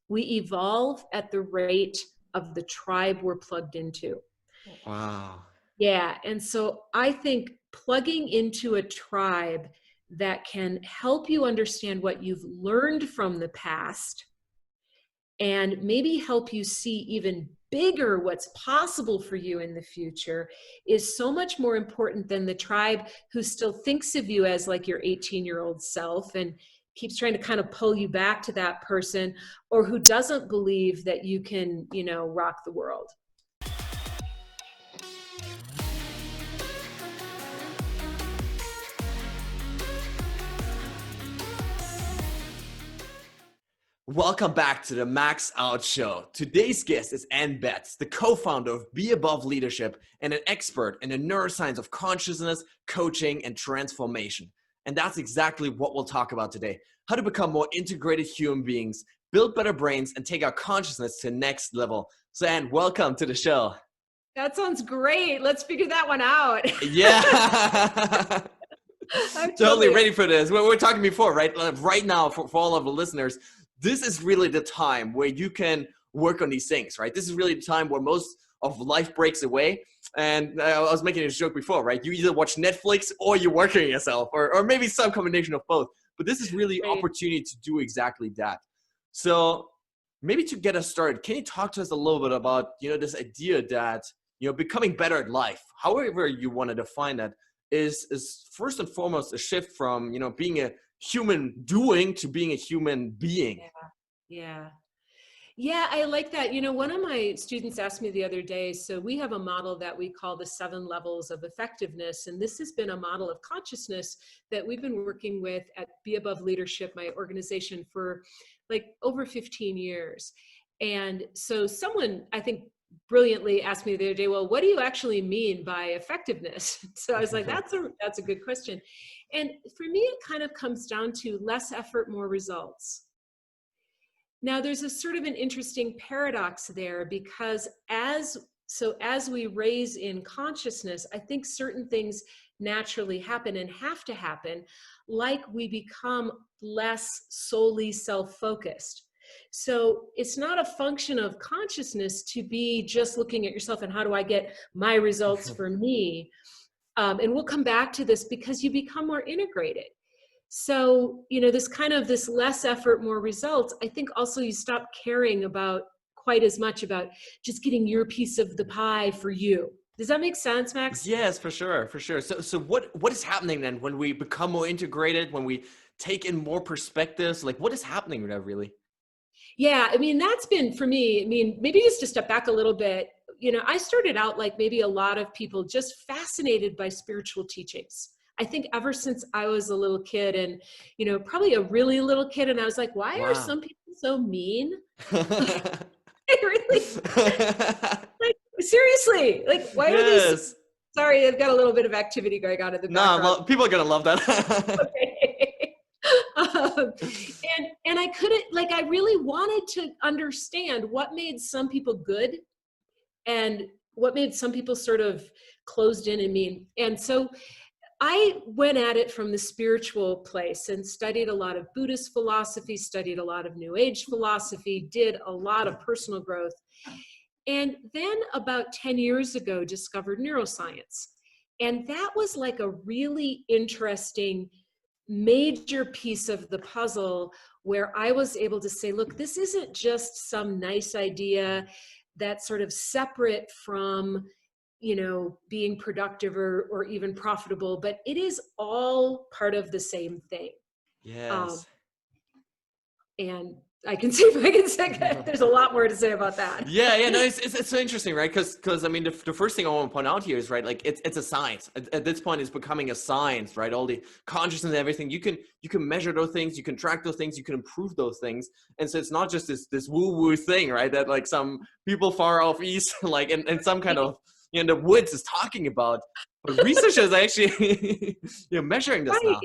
We evolve at the rate of the tribe we're plugged into. Wow. Yeah. And so I think plugging into a tribe that can help you understand what you've learned from the past and maybe help you see even bigger what's possible for you in the future is so much more important than the tribe who still thinks of you as like your 18-year-old self and keeps trying to kind of pull you back to that person, or who doesn't believe that you can, rock the world. Welcome back to the Max Out Show. Today's guest is Ann Betz, the co-founder of BEabove Leadership and an expert in the neuroscience of consciousness, coaching, and transformation. And that's exactly what we'll talk about today. How to become more integrated human beings, build better brains, and take our consciousness to the next level. So Ann, welcome to the show. That sounds great. Let's figure that one out. Yeah. I'm Totally ready for this. We're talking before, right? Right now, for all of the listeners, this is really the time where you can work on these things, right? This is really the time where most of life breaks away. And I was making a joke before, right? You either watch Netflix or you're working on yourself, or maybe some combination of both. But this is really Right. opportunity to do exactly that. So maybe to get us started, can you talk to us a little bit about, this idea that, becoming better at life, however you want to define that, is first and foremost a shift from, being a human doing to being a human being. Yeah. Yeah, I like that. One of my students asked me the other day, so we have a model that we call the 7 levels of effectiveness. And this has been a model of consciousness that we've been working with at BEabove Leadership, my organization, for like over 15 years. And so someone, I think, brilliantly asked me the other day, well, what do you actually mean by effectiveness? So I was like, that's a good question. And for me, it kind of comes down to less effort, more results. Now, there's a sort of an interesting paradox there, because as we raise in consciousness, I think certain things naturally happen and have to happen, like we become less solely self-focused. So it's not a function of consciousness to be just looking at yourself and how do I get my results for me? And we'll come back to this, because you become more integrated. So, this less effort, more results. I think also you stop caring about quite as much about just getting your piece of the pie for you. Does that make sense, Max? Yes, for sure, for sure. So what is happening then when we become more integrated, when we take in more perspectives? Like, what is happening with that really? Yeah, that's been for me. Maybe just to step back a little bit, I started out like maybe a lot of people, just fascinated by spiritual teachings. I think ever since I was a little kid, and, probably a really little kid, and I was like, why are Wow. some people so mean? Like, really? Like, seriously, like, why are they so, Yes. sorry, I've got a little bit of activity going on in the Nah, background. well, people are gonna love that. Okay. And I couldn't, like, I really wanted to understand what made some people good and what made some people sort of closed in and mean. And so I went at it from the spiritual place and studied a lot of Buddhist philosophy, studied a lot of New Age philosophy, did a lot of personal growth. And then about 10 years ago, discovered neuroscience. And that was like a really interesting major piece of the puzzle, where I was able to say, look, this isn't just some nice idea that's sort of separate from, being productive or even profitable, but it is all part of the same thing. Um, Yes. and I can see if I can say there's a lot more to say about that. Yeah, no, it's so interesting, right? Because I mean, the first thing I want to point out here is, right, like it's a science. At this point, it's becoming a science, right? All the consciousness and everything, you can measure those things, you can track those things, you can improve those things, and so it's not just this woo woo thing, right? That like some people far off east, like in some kind of the woods is talking about, but researchers are actually measuring this Right. now.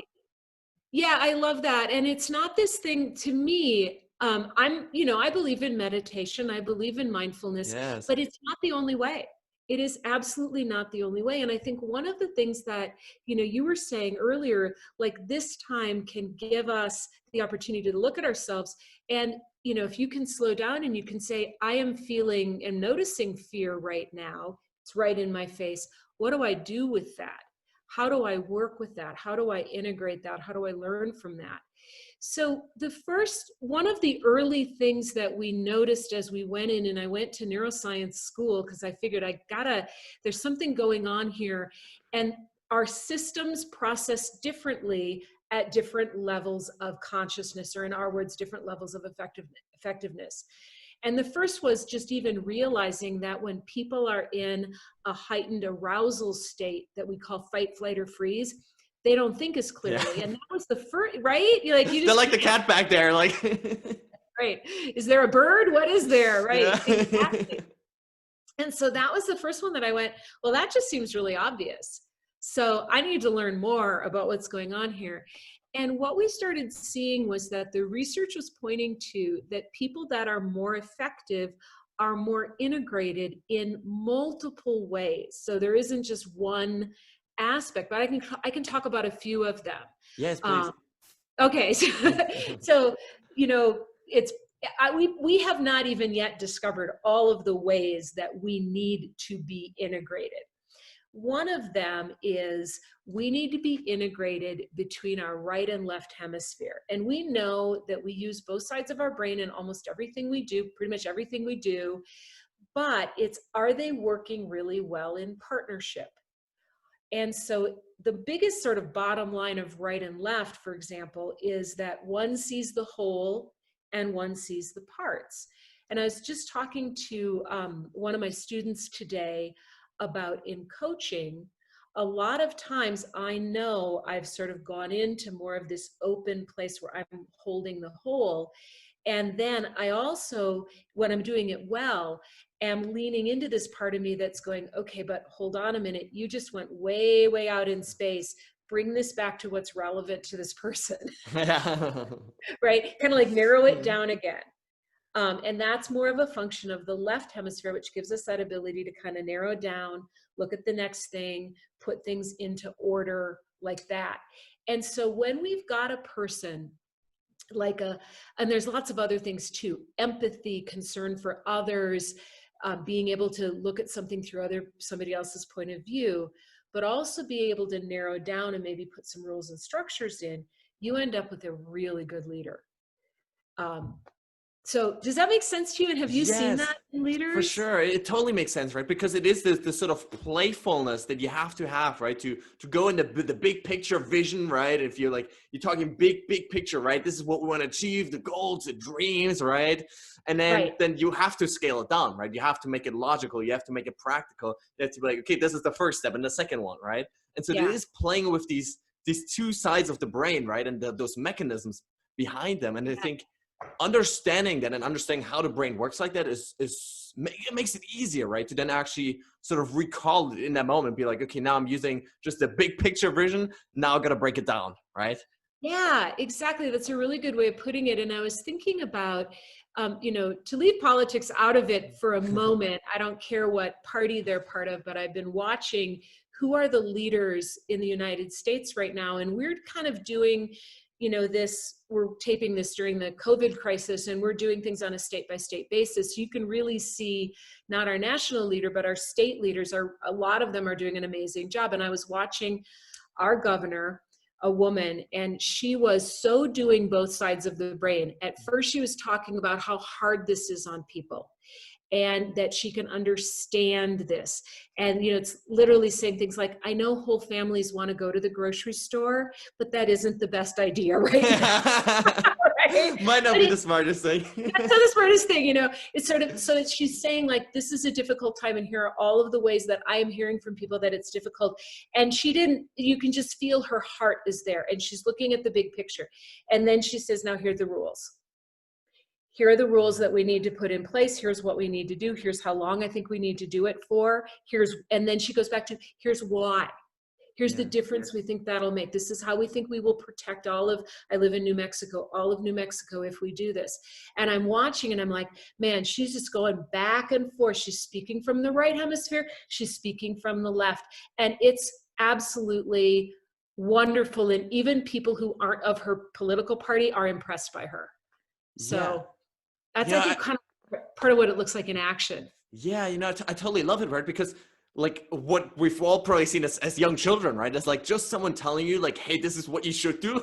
Yeah, I love that. And it's not this thing to me. I believe in meditation, I believe in mindfulness, Yes. but it's not the only way. It is absolutely not the only way. And I think one of the things that, you were saying earlier, like this time can give us the opportunity to look at ourselves. And if you can slow down and you can say, I am feeling and noticing fear right now, it's right in my face. What do I do with that? How do I work with that? How do I integrate that? How do I learn from that? So one of the early things that we noticed as we went in, and I went to neuroscience school because I figured there's something going on here. And our systems process differently at different levels of consciousness, or in our words, different levels of effectiveness. And the first was just even realizing that when people are in a heightened arousal state that we call fight, flight, or freeze, they don't think as clearly. Yeah. And that was the first, right? You They're just like the cat back there, like. right. Is there a bird? What is there? Right. Yeah. Exactly. And so that was the first one that I went, well, that just seems really obvious. So I need to learn more about what's going on here. And what we started seeing was that the research was pointing to that people that are more effective are more integrated in multiple ways. So there isn't just one aspect, but I can talk about a few of them. Yes, please. Okay, so we have not even yet discovered all of the ways that we need to be integrated. One of them is we need to be integrated between our right and left hemisphere. And we know that we use both sides of our brain in almost everything we do, pretty much everything we do, but are they working really well in partnership? And so the biggest sort of bottom line of right and left, for example, is that one sees the whole and one sees the parts. And I was just talking to one of my students today about in coaching, a lot of times I know I've sort of gone into more of this open place where I'm holding the whole. And then I also, when I'm doing it well, am leaning into this part of me that's going, okay, but hold on a minute. You just went way, way out in space. Bring this back to what's relevant to this person, right? Kind of like narrow it down again. And that's more of a function of the left hemisphere, which gives us that ability to kind of narrow down, look at the next thing, put things into order like that. And so when we've got a person and there's lots of other things too, empathy, concern for others, being able to look at something through somebody else's point of view, but also be able to narrow down and maybe put some rules and structures in, you end up with a really good leader. So does that make sense to you? And have you seen that in leaders? For sure. It totally makes sense, right? Because it is this sort of playfulness that you have, right? To go in the big picture vision, right? If you're talking big picture, right? This is what we want to achieve, the goals, the dreams, right? And then you have to scale it down, right? You have to make it logical. You have to make it practical. You have to be like, okay, this is the first step and the second one, right? And so it is playing with these two sides of the brain, right? And those mechanisms behind them. And I think understanding that and understanding how the brain works like that it makes it easier, right? To then actually sort of recall it in that moment, be like, okay, now I'm using just the big picture vision. Now I got to break it down, right? Yeah, exactly. That's a really good way of putting it. And I was thinking about, to leave politics out of it for a moment, I don't care what party they're part of, but I've been watching who are the leaders in the United States right now. And we're kind of doing, we're taping this during the COVID crisis, and we're doing things on a state-by-state basis. You can really see not our national leader, but our state leaders a lot of them are doing an amazing job. And I was watching our governor, a woman, and she was so doing both sides of the brain. At first, she was talking about how hard this is on people and that she can understand this. And, it's literally saying things like, I know whole families want to go to the grocery store, but that isn't the best idea right now. Right? Might not be the smartest thing. That's not the smartest thing, It's sort of, so she's saying this is a difficult time, and here are all of the ways that I am hearing from people that it's difficult. And you can just feel her heart is there, and she's looking at the big picture. And then she says, now here are the rules. Here are the rules that we need to put in place. Here's what we need to do. Here's how long I think we need to do it for. And then she goes back to, here's why. Here's the difference we think that'll make. This is how we think we will protect I live in New Mexico, all of New Mexico if we do this. And I'm watching and I'm like, man, she's just going back and forth. She's speaking from the right hemisphere. She's speaking from the left. And it's absolutely wonderful. And even people who aren't of her political party are impressed by her. So That's, I Yeah, think, kind of part of what it looks like in action. yeah, I totally love it, right? Because like what we've all probably seen as young children, right? It's like just someone telling you like, hey, this is what you should do.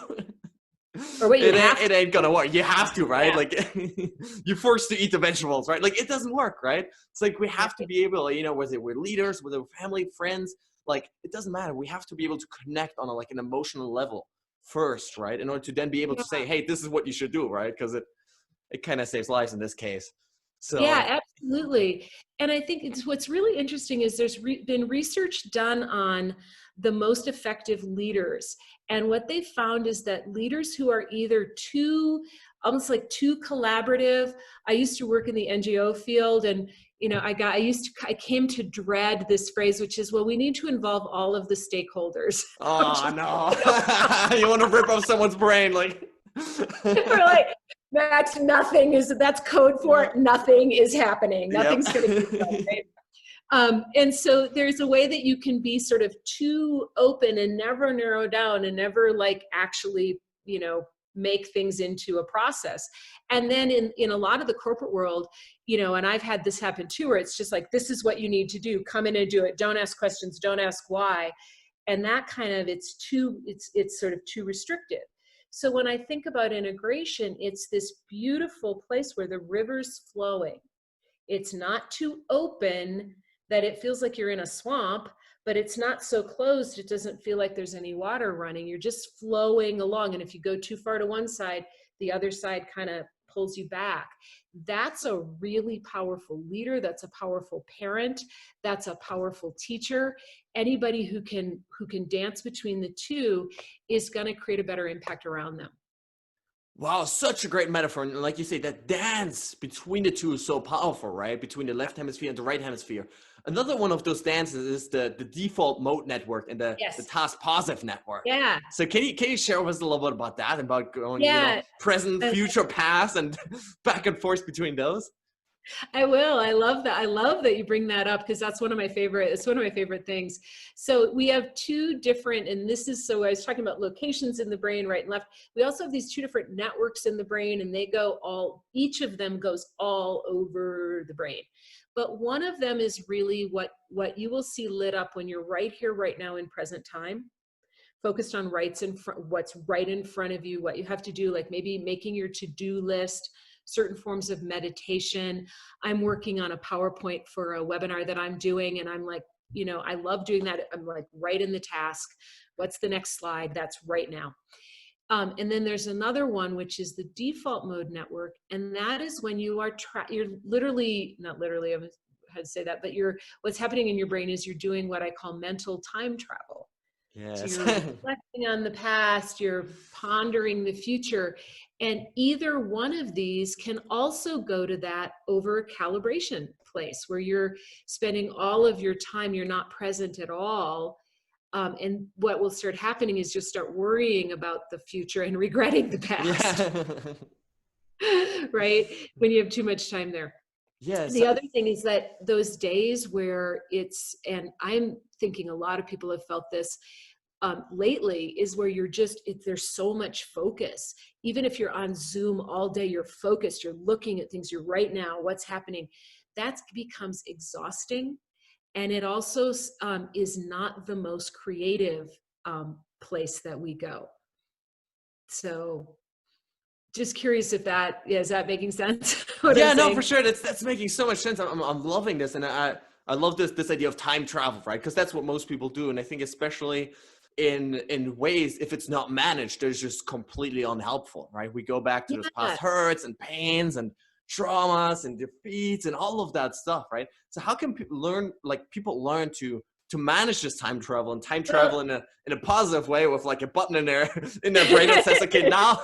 Or what you have It to ain't gonna work. You have to, right? Yeah. Like you're forced to eat the vegetables, right? Like it doesn't work, right? It's like we have to Right. be able, whether we're leaders, whether we're family, friends, like it doesn't matter. We have to be able to connect on an emotional level first, right? In order to then be able to say, hey, this is what you should do, right? Because it kind of saves lives in this case. So Yeah, absolutely. And I think what's really interesting is there's been research done on the most effective leaders. And what they found is that leaders who are either almost like too collaborative. I used to work in the NGO field, and I came to dread this phrase, which is, well, we need to involve all of the stakeholders. oh no. You want to rip off someone's brain, like We're like, that's code for yeah. it. Nothing is happening. Yep. Nothing's going to get done, right? And so there's a way that you can be sort of too open and never narrow down and never actually, make things into a process. And then in a lot of the corporate world, and I've had this happen too, where it's just like, this is what you need to do. Come in and do it. Don't ask questions. Don't ask why. And that kind of, it's sort of too restrictive. So when I think about integration, it's this beautiful place where the river's flowing. It's not too open that it feels like you're in a swamp, but it's not so closed it doesn't feel like there's any water running. You're just flowing along. And if you go too far to one side, the other side kind of pulls you back. That's a really powerful leader. That's a powerful parent. That's a powerful teacher. Anybody who can dance between the two is going to create a better impact around them. Wow, such a great metaphor. And like you say, that dance between the two is so powerful, right? Between the left hemisphere and the right hemisphere. Another one of those dances is the default mode network and the Yes. task positive network. Yeah. So can you share with us a little bit about that, about going, Yeah. present, future, past, and back and forth between those? I will. I love that. I love that you bring that up, because it's one of my favorite things. So we have two different, and this is, so I was talking about locations in the brain, right and left. We also have these two different networks in the brain, and each of them goes all over the brain. But one of them is really what you will see lit up when you're right here, right now in present time, focused on what's right in front of you, what you have to do, like maybe making your to-do list, certain forms of meditation. I'm working on a PowerPoint for a webinar that I'm doing, and I'm like, I love doing that. I'm like right in the task. What's the next slide? That's right now. And then there's another one, which is the default mode network. And that is when you're literally, not literally, I had to say that, but what's happening in your brain is you're doing what I call mental time travel. Yes. So you're reflecting on the past, you're pondering the future, and either one of these can also go to that over calibration place where you're spending all of your time, you're not present at all. And what will start happening is you'll start worrying about the future and regretting the past, Yeah. right? When you have too much time there. Yes. The other thing is that those days where and I'm thinking a lot of people have felt this lately, is where there's so much focus. Even if you're on Zoom all day, you're focused, you're looking at things, you're right now, what's happening. That becomes exhausting. And it also is not the most creative place that we go. So just curious if is that making sense? Yeah, no, for sure. That's making so much sense. I'm loving this, and I love this idea of time travel, right? Because that's what most people do, and I think especially in ways, if it's not managed, they're just completely unhelpful, right? We go back to those past hurts and pains and traumas and defeats and all of that stuff, right? So how can people learn to manage this time travel and time travel in a positive way, with like a button in their brain that says, okay, now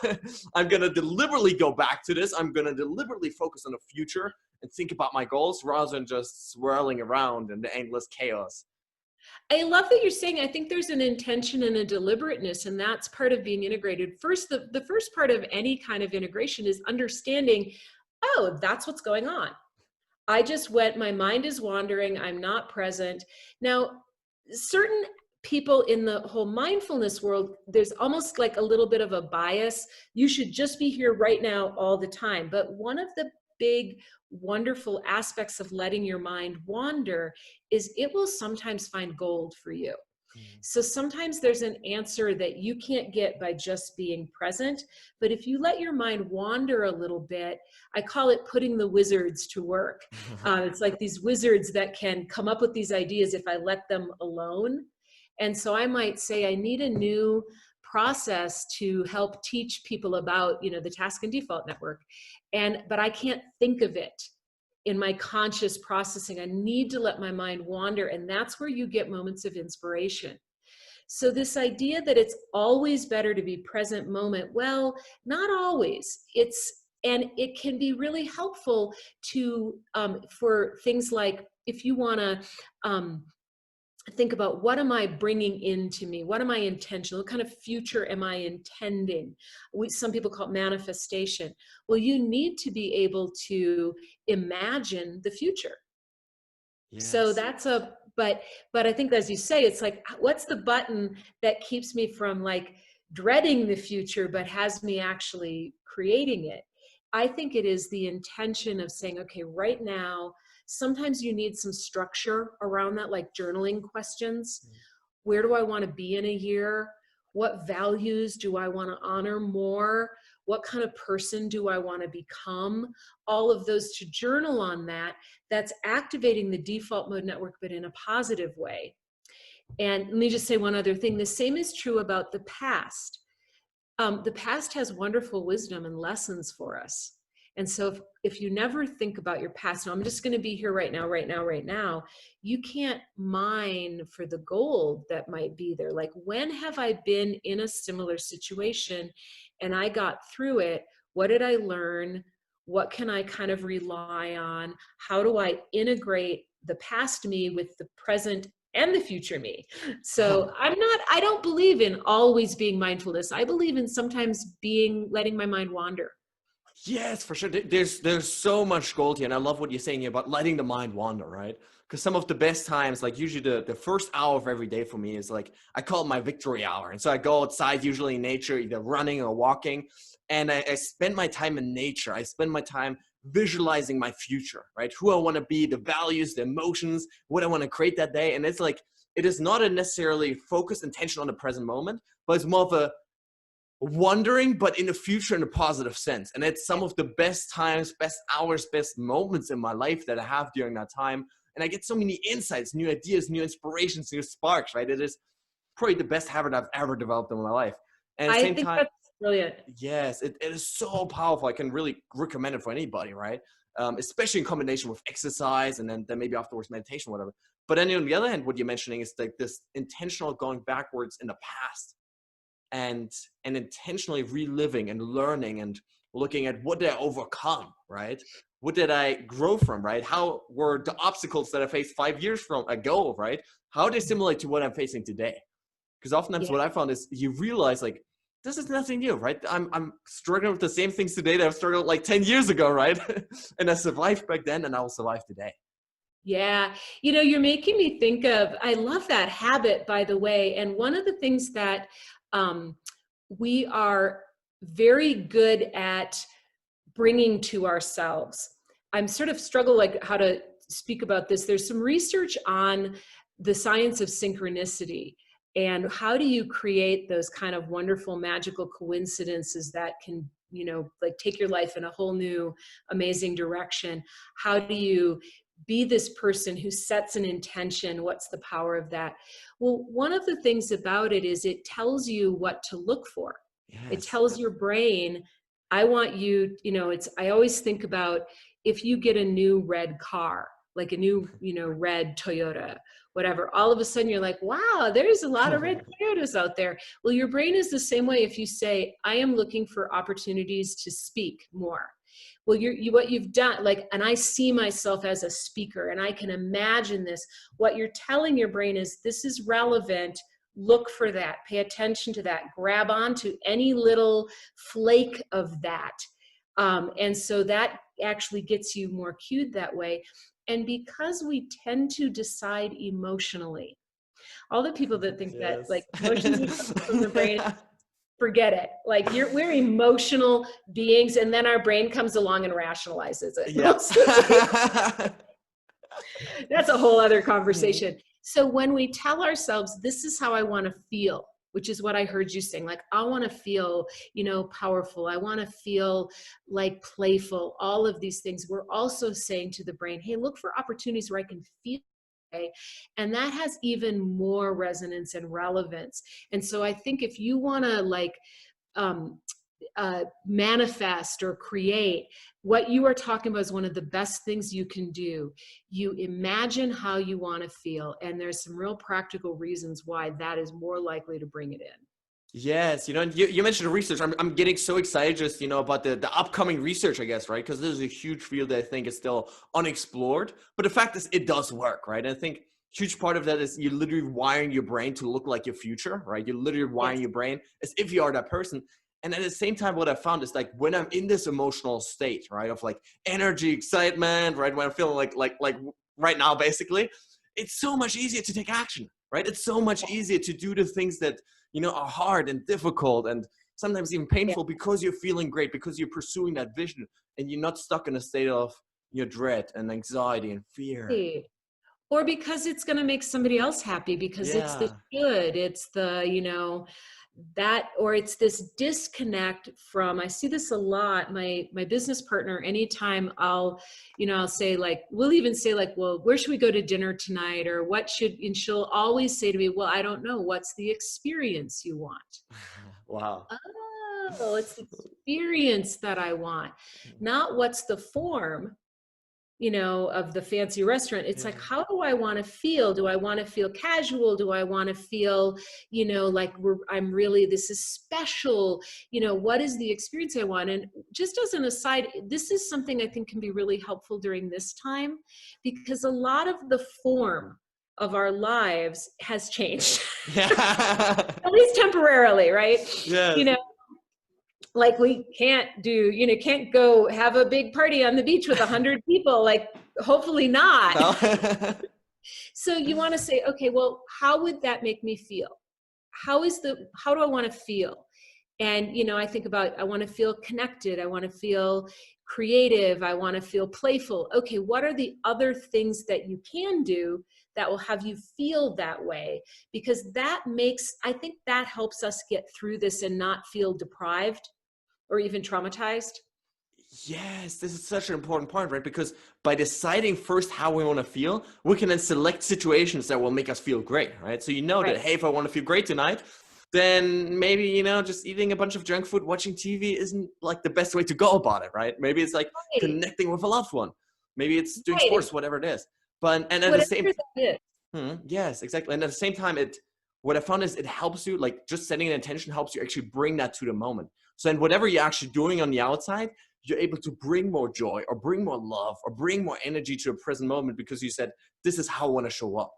I'm going to deliberately go back to this. I'm going to deliberately focus on the future and think about my goals rather than just swirling around in the endless chaos. I love that you're saying, I think there's an intention and a deliberateness, and that's part of being integrated. First, the first part of any kind of integration is understanding, oh, that's what's going on. My mind is wandering, I'm not present. Now, certain people in the whole mindfulness world, there's almost like a little bit of a bias. You should just be here right now all the time. But one of the big, wonderful aspects of letting your mind wander is it will sometimes find gold for you. Mm. So sometimes there's an answer that you can't get by just being present. But if you let your mind wander a little bit, I call it putting the wizards to work. It's like these wizards that can come up with these ideas if I let them alone. And so I might say, I need a new process to help teach people about, the task and default network. But I can't think of it in my conscious processing. I need to let my mind wander. And that's where you get moments of inspiration. So this idea that it's always better to be present moment, well, not always. And it can be really helpful to for things like if you want to think about what am I bringing into me? What am I intentional? What kind of future am I intending? Some people call it manifestation. Well, you need to be able to imagine the future. So Yes. that's but I think as you say, it's like, what's the button that keeps me from like dreading the future, but has me actually creating it? I think it is the intention of saying, okay, right now, sometimes you need some structure around that, like journaling questions. Where do I want to be in a year? What values do I want to honor more? What kind of person do I want to become? All of those, to journal on that, that's activating the default mode network, but in a positive way. And let me just say one other thing. The same is true about the past. The past has wonderful wisdom and lessons for us. And so if you never think about your past, now I'm just going to be here right now, right now, right now, you can't mine for the gold that might be there. Like, when have I been in a similar situation and I got through it? What did I learn? What can I kind of rely on? How do I integrate the past me with the present and the future me? So I don't believe in always being mindfulness. I believe in sometimes letting my mind wander. Yes, for sure. There's so much gold here, and I love what you're saying here about letting the mind wander, right? Because some of the best times, like usually the first hour of every day for me is like, I call it my victory hour. And so I go outside, usually in nature, either running or walking, and I spend my time in nature. I spend my time visualizing my future, right? Who I want to be, the values, the emotions, what I want to create that day. And it's like, it is not a necessarily focused intention on the present moment, but it's more of a wondering, but in the future in a positive sense. And it's some of the best times, best hours, best moments in my life that I have during that time. And I get so many insights, new ideas, new inspirations, new sparks, right? It is probably the best habit I've ever developed in my life. And at the I same think time, that's brilliant. yes, it is so powerful. I can really recommend it for anybody, right? Especially in combination with exercise and then maybe afterwards meditation, whatever. But then on the other hand, what you're mentioning is like this intentional going backwards in the past and intentionally reliving and learning and looking at what did I overcome, right? What did I grow from, right? How were the obstacles that I faced 5 years ago, right? How they simulate to what I'm facing today? Because oftentimes Yeah. what I found is you realize like, this is nothing new, right? I'm struggling with the same things today that I've struggled like 10 years ago, right? And I survived back then and I will survive today. Yeah. You're making me think of, I love that habit, by the way. And one of the things that um, we are very good at bringing to ourselves. I'm sort of struggle like how to speak about this. There's some research on the science of synchronicity and how do you create those kind of wonderful magical coincidences that can, like take your life in a whole new amazing direction. How do you be this person who sets an intention? What's the power of that? Well, one of the things about it is it tells you what to look for. It Yes. tells your brain, I want you, I always think about if you get a new red car, like a new, red Toyota, whatever, all of a sudden you're like, wow, there's a lot of red Toyotas out there. Well, your brain is the same way. If you say, I am looking for opportunities to speak more. Well, what you've done, like, and I see myself as a speaker and I can imagine this. What you're telling your brain is this is relevant. Look for that, pay attention to that, grab onto any little flake of that. And so that actually gets you more cued that way. And because we tend to decide emotionally, all the people that think that like Yes. emotions are coming from the brain, forget it. Like we're emotional beings, and then our brain comes along and rationalizes it. Yeah. That's a whole other conversation. So when we tell ourselves, this is how I want to feel, which is what I heard you saying, like, I want to feel, powerful. I want to feel like playful, all of these things. We're also saying to the brain, hey, look for opportunities where I can feel. Okay? And that has even more resonance and relevance. And so I think if you want to manifest or create, what you are talking about is one of the best things you can do. You imagine how you want to feel, and there's some real practical reasons why that is more likely to bring it in. Yes, you mentioned research. I'm getting so excited just, about the upcoming research, I guess, right? Because this is a huge field that I think is still unexplored. But the fact is, it does work, right? And I think huge part of that is you're literally wiring your brain to look like your future, right? You're literally wiring your brain as if you are that person. And at the same time, what I found is like when I'm in this emotional state, right, of like energy, excitement, right, when I'm feeling like right now, basically, it's so much easier to take action, right? It's so much easier to do the things that are hard and difficult and sometimes even painful because you're feeling great, because you're pursuing that vision and you're not stuck in a state of dread and anxiety and fear. Or because it's going to make somebody else happy, because it's the good, it's the, that, or it's this disconnect from, I see this a lot, my business partner, anytime I'll say like, we'll even say like, well, where should we go to dinner tonight? Or and she'll always say to me, well, I don't know. What's the experience you want? Wow. Oh, it's the experience that I want, not what's the form, of the fancy restaurant. It's like, how do I want to feel? Do I want to feel casual? Do I want to feel, like this is special? What is the experience I want? And just as an aside, this is something I think can be really helpful during this time, because a lot of the form of our lives has changed, at least temporarily, right? Yes. Like we can't can't go have a big party on the beach with 100 people, like hopefully not. No. So you want to say, okay, well, how would that make me feel? How do I want to feel? And, I think about, I want to feel connected. I want to feel creative. I want to feel playful. Okay, what are the other things that you can do that will have you feel that way? Because I think that helps us get through this and not feel deprived or even traumatized. Yes, this is such an important point, right? Because by deciding first how we want to feel, we can then select situations that will make us feel great, right? So that, hey, if I want to feel great tonight, then maybe, just eating a bunch of junk food, watching TV isn't like the best way to go about it, right? Maybe it's like connecting with a loved one. Maybe it's doing sports, whatever it is. But, and at the same time, yes, exactly. And at the same time, what I found is it helps you, like just setting an intention helps you actually bring that to the moment. So then whatever you're actually doing on the outside, you're able to bring more joy or bring more love or bring more energy to a present moment because you said, this is how I want to show up.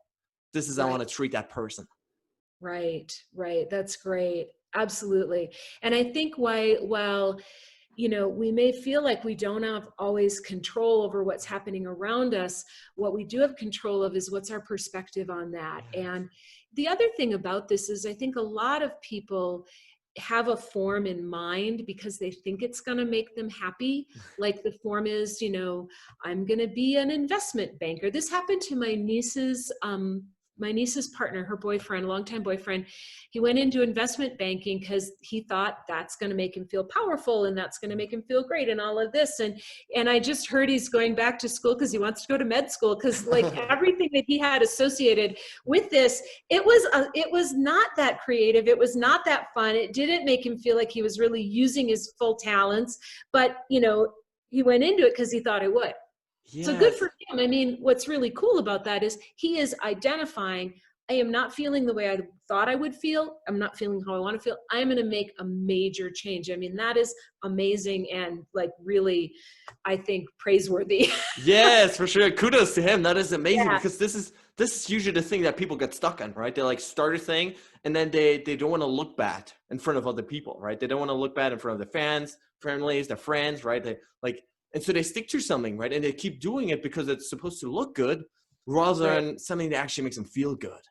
This is how I want to treat that person. Right. That's great. Absolutely. And I think while we may feel like we don't have always control over what's happening around us, what we do have control of is what's our perspective on that. Yes. And the other thing about this is I think a lot of people have a form in mind because they think it's going to make them happy. Like the form is, I'm going to be an investment banker. This happened to my niece's partner, her boyfriend, longtime boyfriend. He went into investment banking because he thought that's going to make him feel powerful and that's going to make him feel great and all of this. And I just heard he's going back to school because he wants to go to med school, because like everything that he had associated with this, it was not that creative. It was not that fun. It didn't make him feel like he was really using his full talents, but he went into it because he thought it would. Yes. So good for him. I mean, what's really cool about that is he is identifying, I am not feeling the way I thought I would feel. I'm not feeling how I want to feel. I'm going to make a major change. I mean, that is amazing and like really, I think, praiseworthy. Yes, for sure. Kudos to him. That is amazing because this is usually the thing that people get stuck on, right? They like start a thing and then they don't want to look bad in front of other people, right? They don't want to look bad in front of their fans, families, their friends, right? And so they stick to something, right? And they keep doing it because it's supposed to look good rather than something that actually makes them feel good.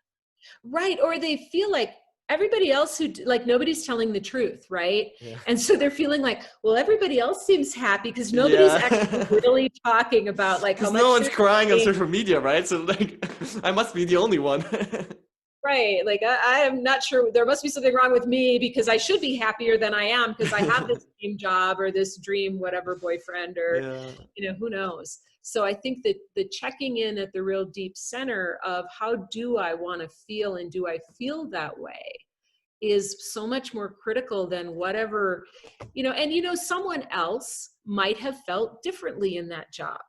Right. Or they feel like everybody else like nobody's telling the truth, right? Yeah. And so they're feeling like, well, everybody else seems happy because nobody's actually Yeah. really talking about like how Because no much one's they're crying on doing. social media, right? So like, I must be the only one. Right. Like I am not sure, there must be something wrong with me because I should be happier than I am because I have this dream job or this dream, whatever, boyfriend, or, Yeah. who knows? So I think that the checking in at the real deep center of how do I want to feel and do I feel that way is so much more critical than whatever, and someone else might have felt differently in that job.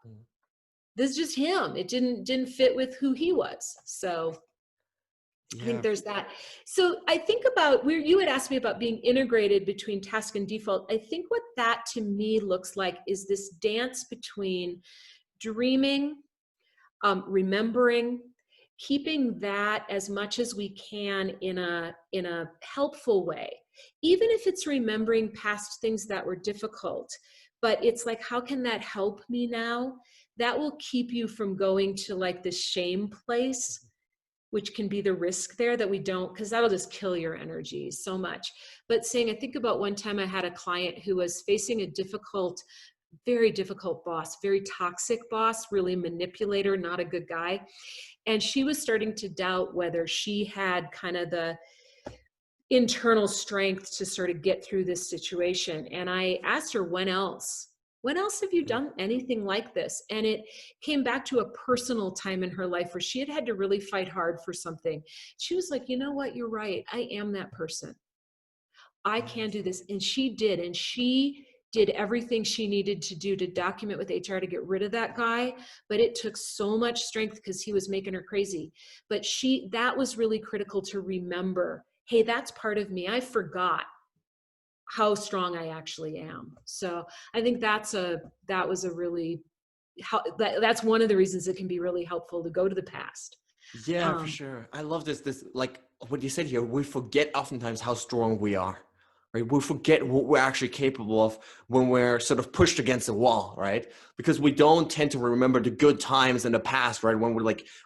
This is just him. It didn't fit with who he was. So I think Yeah. there's that. So I think about where you had asked me about being integrated between task and default. I think what that to me looks like is this dance between dreaming, remembering, keeping that as much as we can in a helpful way, even if it's remembering past things that were difficult. But it's like, how can that help me now? That will keep you from going to like this shame place, which can be the risk there that we don't, because that'll just kill your energy so much. But saying, I think about one time I had a client who was facing a difficult, very difficult boss, very toxic boss, really manipulator, not a good guy. And she was starting to doubt whether she had kind of the internal strength to sort of get through this situation. And I asked her, when else have you done anything like this? And it came back to a personal time in her life where she had had to really fight hard for something. She was like, you know what, you're right. I am that person. I can do this. And she did. And she did everything she needed to do to document with HR to get rid of that guy. But it took so much strength because he was making her crazy. But that was really critical to remember, hey, that's part of me. I forgot how strong I actually am. So I think that's one of the reasons it can be really helpful to go to the past. Yeah, for sure. I love this, like what you said here, we forget oftentimes how strong we are, right? We forget what we're actually capable of when we're sort of pushed against a wall, right? Because we don't tend to remember the good times in the past, right? When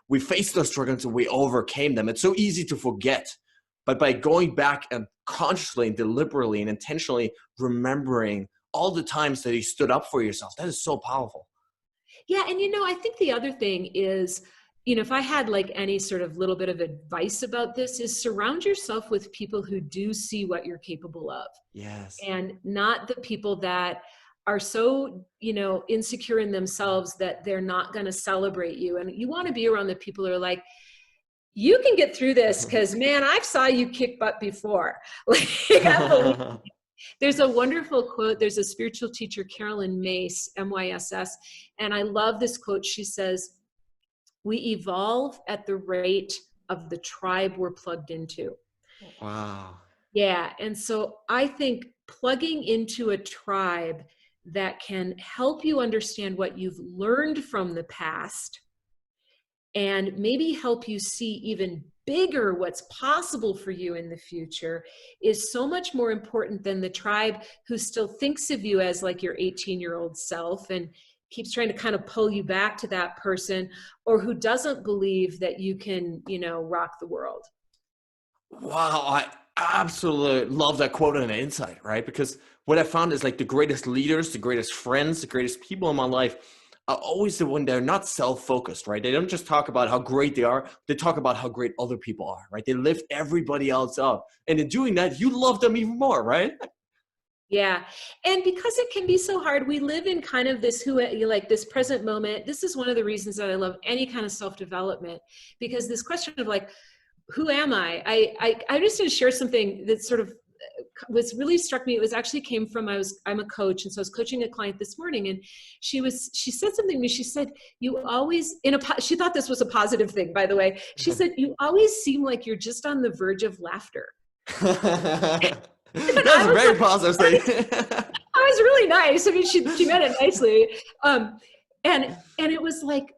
we faced those struggles and we overcame them. It's so easy to forget. But by going back and consciously and deliberately and intentionally remembering all the times that you stood up for yourself, that is so powerful. Yeah. And, I think the other thing is, if I had like any sort of little bit of advice about this, is surround yourself with people who do see what you're capable of, Yes. and not the people that are so, insecure in themselves that they're not going to celebrate you. And you want to be around the people who are like, you can get through this because, man, I've saw you kick butt before. Like, I believe. There's a wonderful quote. There's a spiritual teacher, Carolyn Myss, MYSS, and I love this quote. She says, we evolve at the rate of the tribe we're plugged into. Wow. Yeah. And so I think plugging into a tribe that can help you understand what you've learned from the past and maybe help you see even bigger what's possible for you in the future is so much more important than the tribe who still thinks of you as like your 18-year-old self and keeps trying to kind of pull you back to that person, or who doesn't believe that you can, rock the world. Wow, I absolutely love that quote and insight, right? Because what I found is like the greatest leaders, the greatest friends, the greatest people in my life are always the one, they're not self-focused, right? They don't just talk about how great they are, they talk about how great other people are, right? They lift everybody else up. And in doing that, you love them even more, right? Yeah. And because it can be so hard, we live in kind of this this present moment. This is one of the reasons that I love any kind of self-development, because this question of like, who am I? I just going to share something that sort of was really struck me. It was actually came from, I'm a coach. And so I was coaching a client this morning, and she said something to me. She said, you always she thought this was a positive thing, by the way. She said, you always seem like you're just on the verge of laughter. That's a very positive statement. I was really nice. I mean, she meant it nicely. And it was like,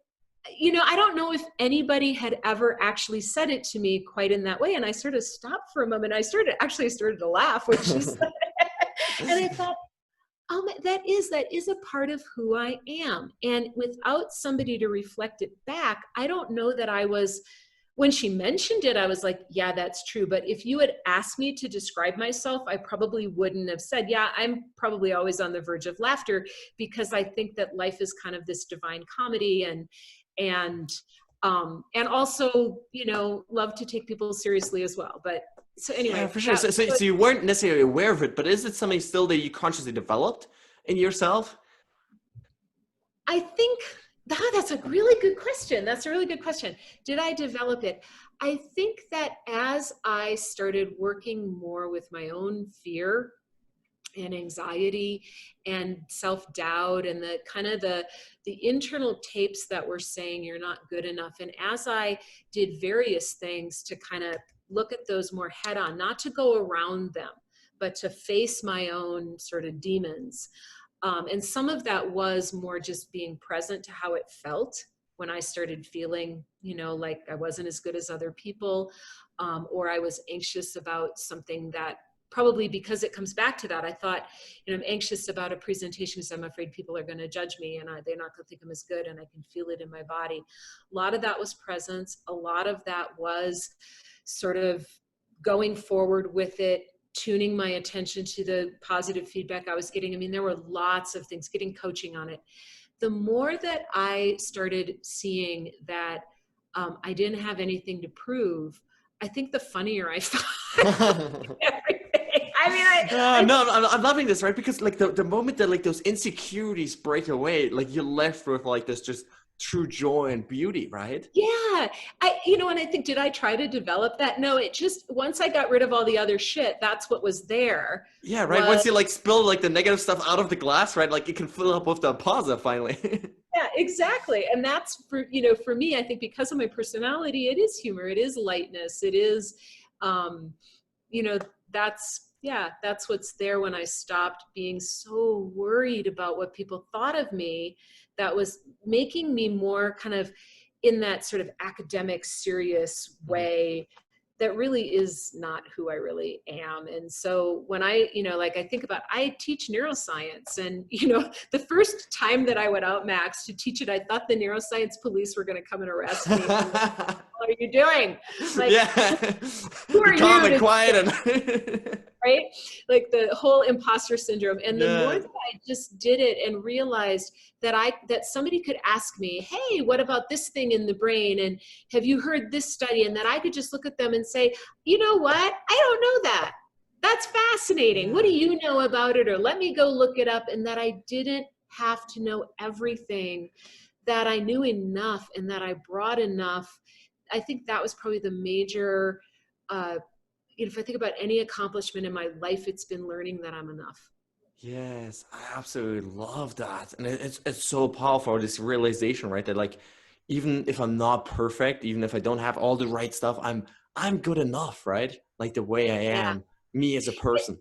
I don't know if anybody had ever actually said it to me quite in that way. And I sort of stopped for a moment. I started to laugh when she said it. And I thought, that is a part of who I am. And without somebody to reflect it back, I don't know that I was when she mentioned it, I was like, yeah, that's true. But if you had asked me to describe myself, I probably wouldn't have said, yeah, I'm probably always on the verge of laughter, because I think that life is kind of this divine comedy, and also, love to take people seriously as well. But so Yeah, anyway, for sure. So you weren't necessarily aware of it, but is it something still that you consciously developed in yourself? I think that's a really good question. That's a really good question. Did I develop it? I think that as I started working more with my own fear and anxiety and self-doubt, and the kind of the internal tapes that were saying you're not good enough, and as I did various things to kind of look at those more head on, not to go around them, but to face my own sort of demons. And some of that was more just being present to how it felt when I started feeling, like I wasn't as good as other people, or I was anxious about something that, probably because it comes back to that, I thought, I'm anxious about a presentation because I'm afraid people are going to judge me, and they're not going to think I'm as good, and I can feel it in my body. A lot of that was presence. A lot of that was sort of going forward with it, tuning my attention to the positive feedback I was getting. I mean, there were lots of things, getting coaching on it. The more that I started seeing that I didn't have anything to prove, I think the funnier I found everything. I mean, No, I'm loving this, right? Because like the moment that like those insecurities break away, like you're left with like this just true joy and beauty, right? yeah, and I think, did I try to develop that? No, it just, once I got rid of all the other shit, that's what was there. Yeah, right. Once you like spill like the negative stuff out of the glass, right? Like you can fill up with the positive finally. Yeah, exactly. And that's for me, I think because of my personality, it is humor, it is lightness, it is, you know, that's what's there when I stopped being so worried about what people thought of me. That was making me more kind of in that sort of academic, serious way that really is not who I really am. And so when I, like I think about, I teach neuroscience, and, the first time that I went out, Max, to teach it, I thought the neuroscience police were going to come and arrest me. What are you doing? Like, yeah. who are Calm you? and quiet and right? Like the whole imposter syndrome. And the more yeah. that I just did it and realized that that somebody could ask me, hey, what about this thing in the brain? And have you heard this study? And that I could just look at them and say, you know what? I don't know that. That's fascinating. What do you know about it? Or let me go look it up. And that I didn't have to know everything, that I knew enough and that I brought enough. I think that was probably the major, if I think about any accomplishment in my life, it's been learning that I'm enough. Yes, I absolutely love that. And it's so powerful, this realization, right? That like, even if I'm not perfect, even if I don't have all the right stuff, I'm good enough, right? Like the way I Yeah. am, me as a person.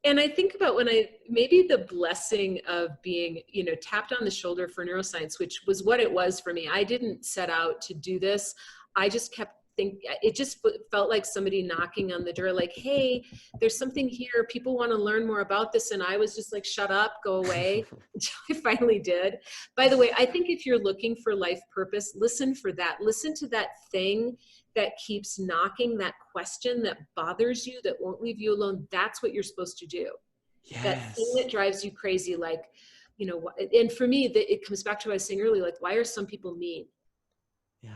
And I think about when maybe the blessing of being, tapped on the shoulder for neuroscience, which was what it was for me. I didn't set out to do this. I just kept it just felt like somebody knocking on the door, like, hey, there's something here. People want to learn more about this. And I was just like, shut up, go away. Until I finally did. By the way, I think if you're looking for life purpose, listen for that. Listen to that thing that keeps knocking, that question that bothers you, that won't leave you alone. That's what you're supposed to do. Yes. That thing that drives you crazy, like, and for me, it comes back to what I was saying earlier, like, why are some people mean? Yeah.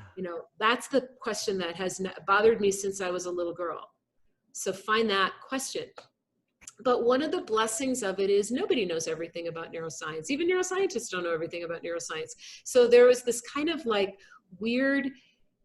That's the question that has bothered me since I was a little girl. So find that question. But one of the blessings of it is nobody knows everything about neuroscience. Even neuroscientists don't know everything about neuroscience. So there was this kind of like weird,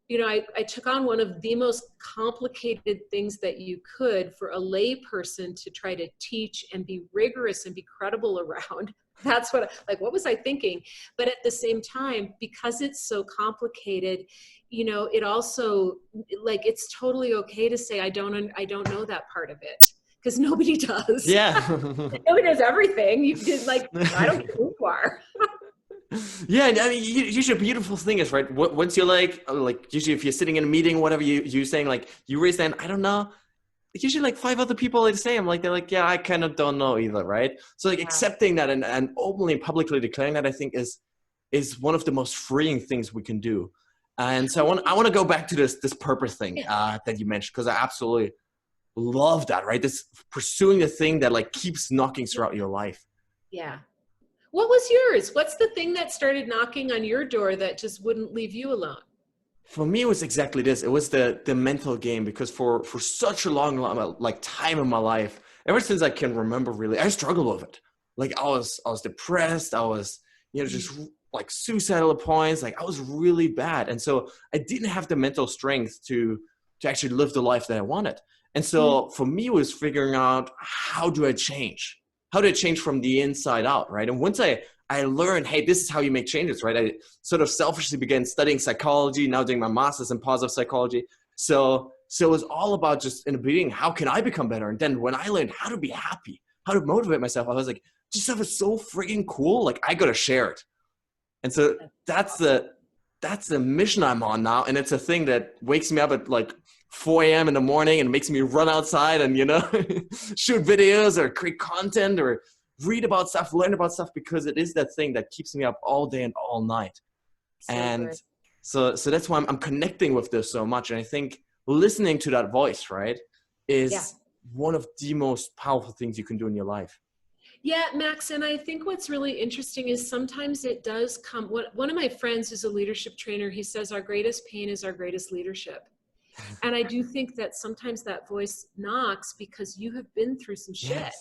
I took on one of the most complicated things that you could for a lay person to try to teach and be rigorous and be credible around. That's what was I thinking? But at the same time, because it's so complicated, it also, like, it's totally okay to say, I don't know that part of it, because nobody does. Yeah. Nobody knows everything. You did, like, I don't care who you are. Yeah, and I mean, usually a beautiful thing is, right, once you're like usually if you're sitting in a meeting, whatever, you're saying, like, you raise hand, I don't know. Usually like 5 other people are the same. Like, they're like, yeah, I kind of don't know either, right? So like accepting that and openly and publicly declaring that, I think is one of the most freeing things we can do. And so I want to go back to this purpose thing that you mentioned, because I absolutely love that, right? This pursuing the thing that like keeps knocking throughout your life. Yeah. What was yours? What's the thing that started knocking on your door that just wouldn't leave you alone? For me, it was exactly this. It was the mental game, because for such a long like time in my life, ever since I can remember, really, I struggled with it. Like I was depressed. I was, just like suicidal at points. Like I was really bad, and so I didn't have the mental strength to actually live the life that I wanted. And so for me, it was figuring out, how do I change? How do I change from the inside out, right? And once I learned, hey, this is how you make changes, right? I sort of selfishly began studying psychology, now doing my master's in positive psychology. So it was all about, just in the beginning, how can I become better? And then when I learned how to be happy, how to motivate myself, I was like, this stuff is so freaking cool. Like I got to share it. And so that's the mission I'm on now. And it's a thing that wakes me up at like 4 a.m. in the morning and makes me run outside and, shoot videos or create content or read about stuff, learn about stuff, because it is that thing that keeps me up all day and all night. And so that's why I'm connecting with this so much. And I think listening to that voice, right, is one of the most powerful things you can do in your life. Yeah, Max, and I think what's really interesting is sometimes it does come, one of my friends who's a leadership trainer, he says our greatest pain is our greatest leadership. And I do think that sometimes that voice knocks because you have been through some shit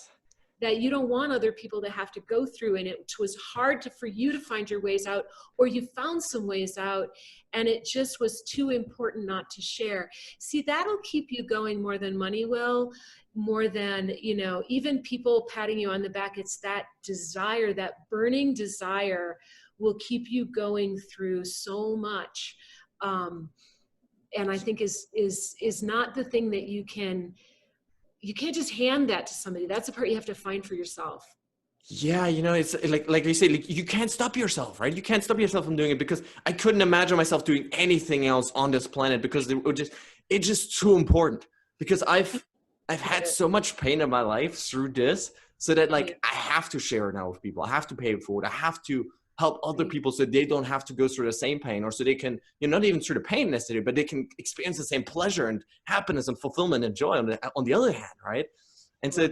that you don't want other people to have to go through. And it was hard for you to find your ways out, or you found some ways out, and it just was too important not to share. See, that'll keep you going more than money will, more than, even people patting you on the back. It's that desire, that burning desire will keep you going through so much. And I think is not the thing that you can't just hand that to somebody. That's the part you have to find for yourself. Yeah, it's like you say, like, you can't stop yourself, right? You can't stop yourself from doing it, because I couldn't imagine myself doing anything else on this planet, because it's just too important. Because I've had so much pain in my life through this, so that like I have to share it now with people. I have to pay it forward. I have to help other people so they don't have to go through the same pain, or so they can, not even through the pain necessarily, but they can experience the same pleasure and happiness and fulfillment and joy on the other hand, right? And so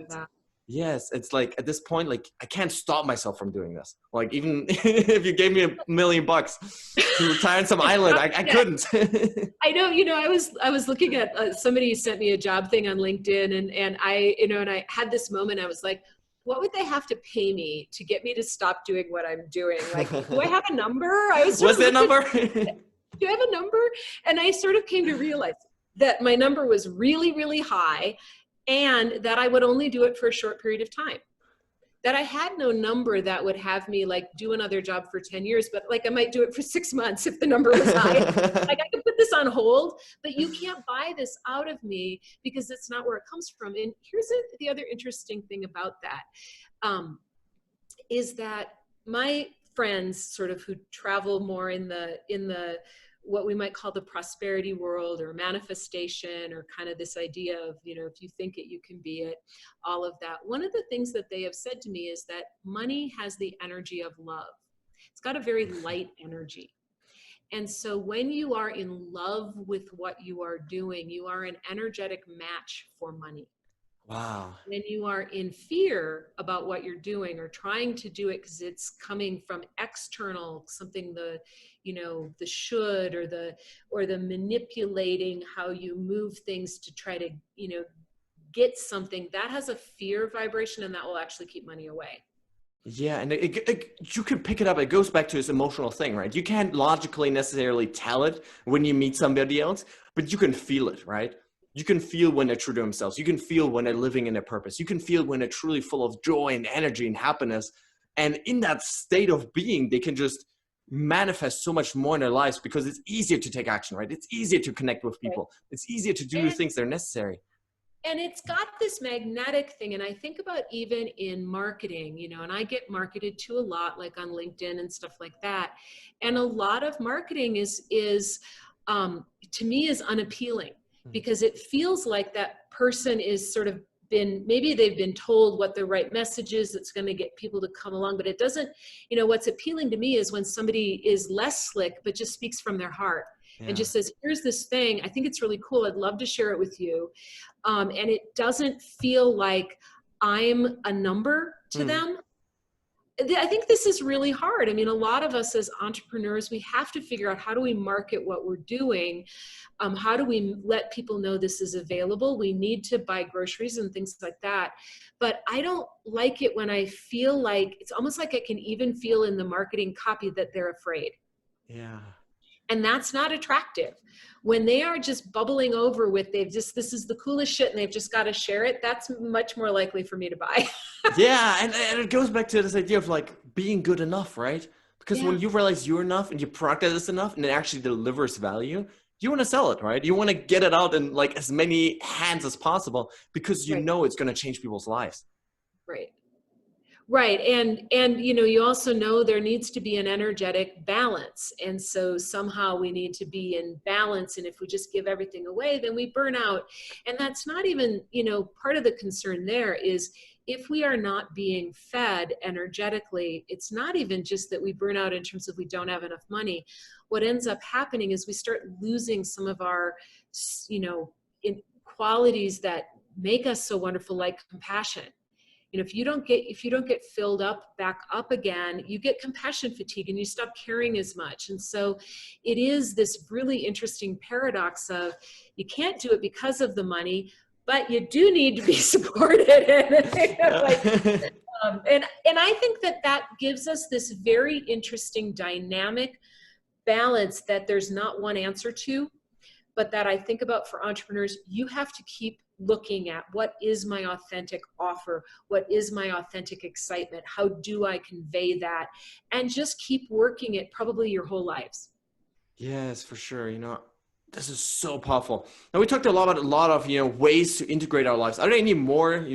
yes, it's like at this point, like I can't stop myself from doing this. Like even if you gave me $1 million to retire on some island, I couldn't. I know, I was looking at somebody sent me a job thing on LinkedIn, and I, and I had this moment. I was like, what would they have to pay me to get me to stop doing what I'm doing? Like, do I have a number? What's that number? Do I have a number? And I sort of came to realize that my number was really, really high, and that I would only do it for a short period of time. That I had no number that would have me like do another job for 10 years, but like I might do it for 6 months if the number was high. Like I could put this on hold, but you can't buy this out of me because it's not where it comes from. And here's the other interesting thing about that, is that my friends sort of who travel more in the what we might call the prosperity world, or manifestation, or kind of this idea of, if you think it, you can be it, all of that. One of the things that they have said to me is that money has the energy of love. It's got a very light energy. And so when you are in love with what you are doing, you are an energetic match for money. Wow. When you are in fear about what you're doing or trying to do it because it's coming from external, something the should, or the manipulating how you move things to try to, get something, that has a fear vibration, and that will actually keep money away. Yeah, and you can pick it up. It goes back to this emotional thing, right? You can't logically necessarily tell it when you meet somebody else, but you can feel it, right? You can feel when they're true to themselves. You can feel when they're living in their purpose. You can feel when they're truly full of joy and energy and happiness. And in that state of being, they can just manifest so much more in their lives, because it's easier to take action, right? It's easier to connect with people. It's easier to do the things that are necessary. And it's got this magnetic thing. And I think about even in marketing, and I get marketed to a lot, like on LinkedIn and stuff like that. And a lot of marketing is to me is unappealing, because it feels like that person is sort of maybe they've been told what the right message is that's going to get people to come along, but it doesn't, what's appealing to me is when somebody is less slick, but just speaks from their heart. and Yeah. just says, here's this thing, I think it's really cool, I'd love to share it with you. And it doesn't feel like I'm a number to Mm. them. I think this is really hard. I mean, a lot of us as entrepreneurs, we have to figure out, how do we market what we're doing? How do we let people know this is available? We need to buy groceries and things like that. But I don't like it when I feel like, it's almost like I can even feel in the marketing copy that they're afraid. Yeah. And that's not attractive. When they are just bubbling over with, this is the coolest shit and they've just got to share it, that's much more likely for me to buy. Yeah, and it goes back to this idea of like being good enough, right? Because Yeah, when you realize you're enough and your product is enough and it actually delivers value, you want to sell it, right? You want to get it out in like as many hands as possible because you right, know it's going to change people's lives. right. Right. And you also know there needs to be an energetic balance. And so somehow we need to be in balance. And if we just give everything away, then we burn out. And that's not even, part of the concern there is, if we are not being fed energetically, it's not even just that we burn out in terms of we don't have enough money. What ends up happening is we start losing some of our, qualities that make us so wonderful, like compassion. If you don't get filled up back up again, you get compassion fatigue and you stop caring as much. And so it is this really interesting paradox of, you can't do it because of the money, but you do need to be supported. And I think that gives us this very interesting dynamic balance that there's not one answer to, but that I think about for entrepreneurs. You have to keep looking at, what is my authentic offer? What is my authentic excitement? How do I convey that? And just keep working it probably your whole lives. Yes, for sure. This is so powerful. Now we talked a lot about ways to integrate our lives. Are there any more,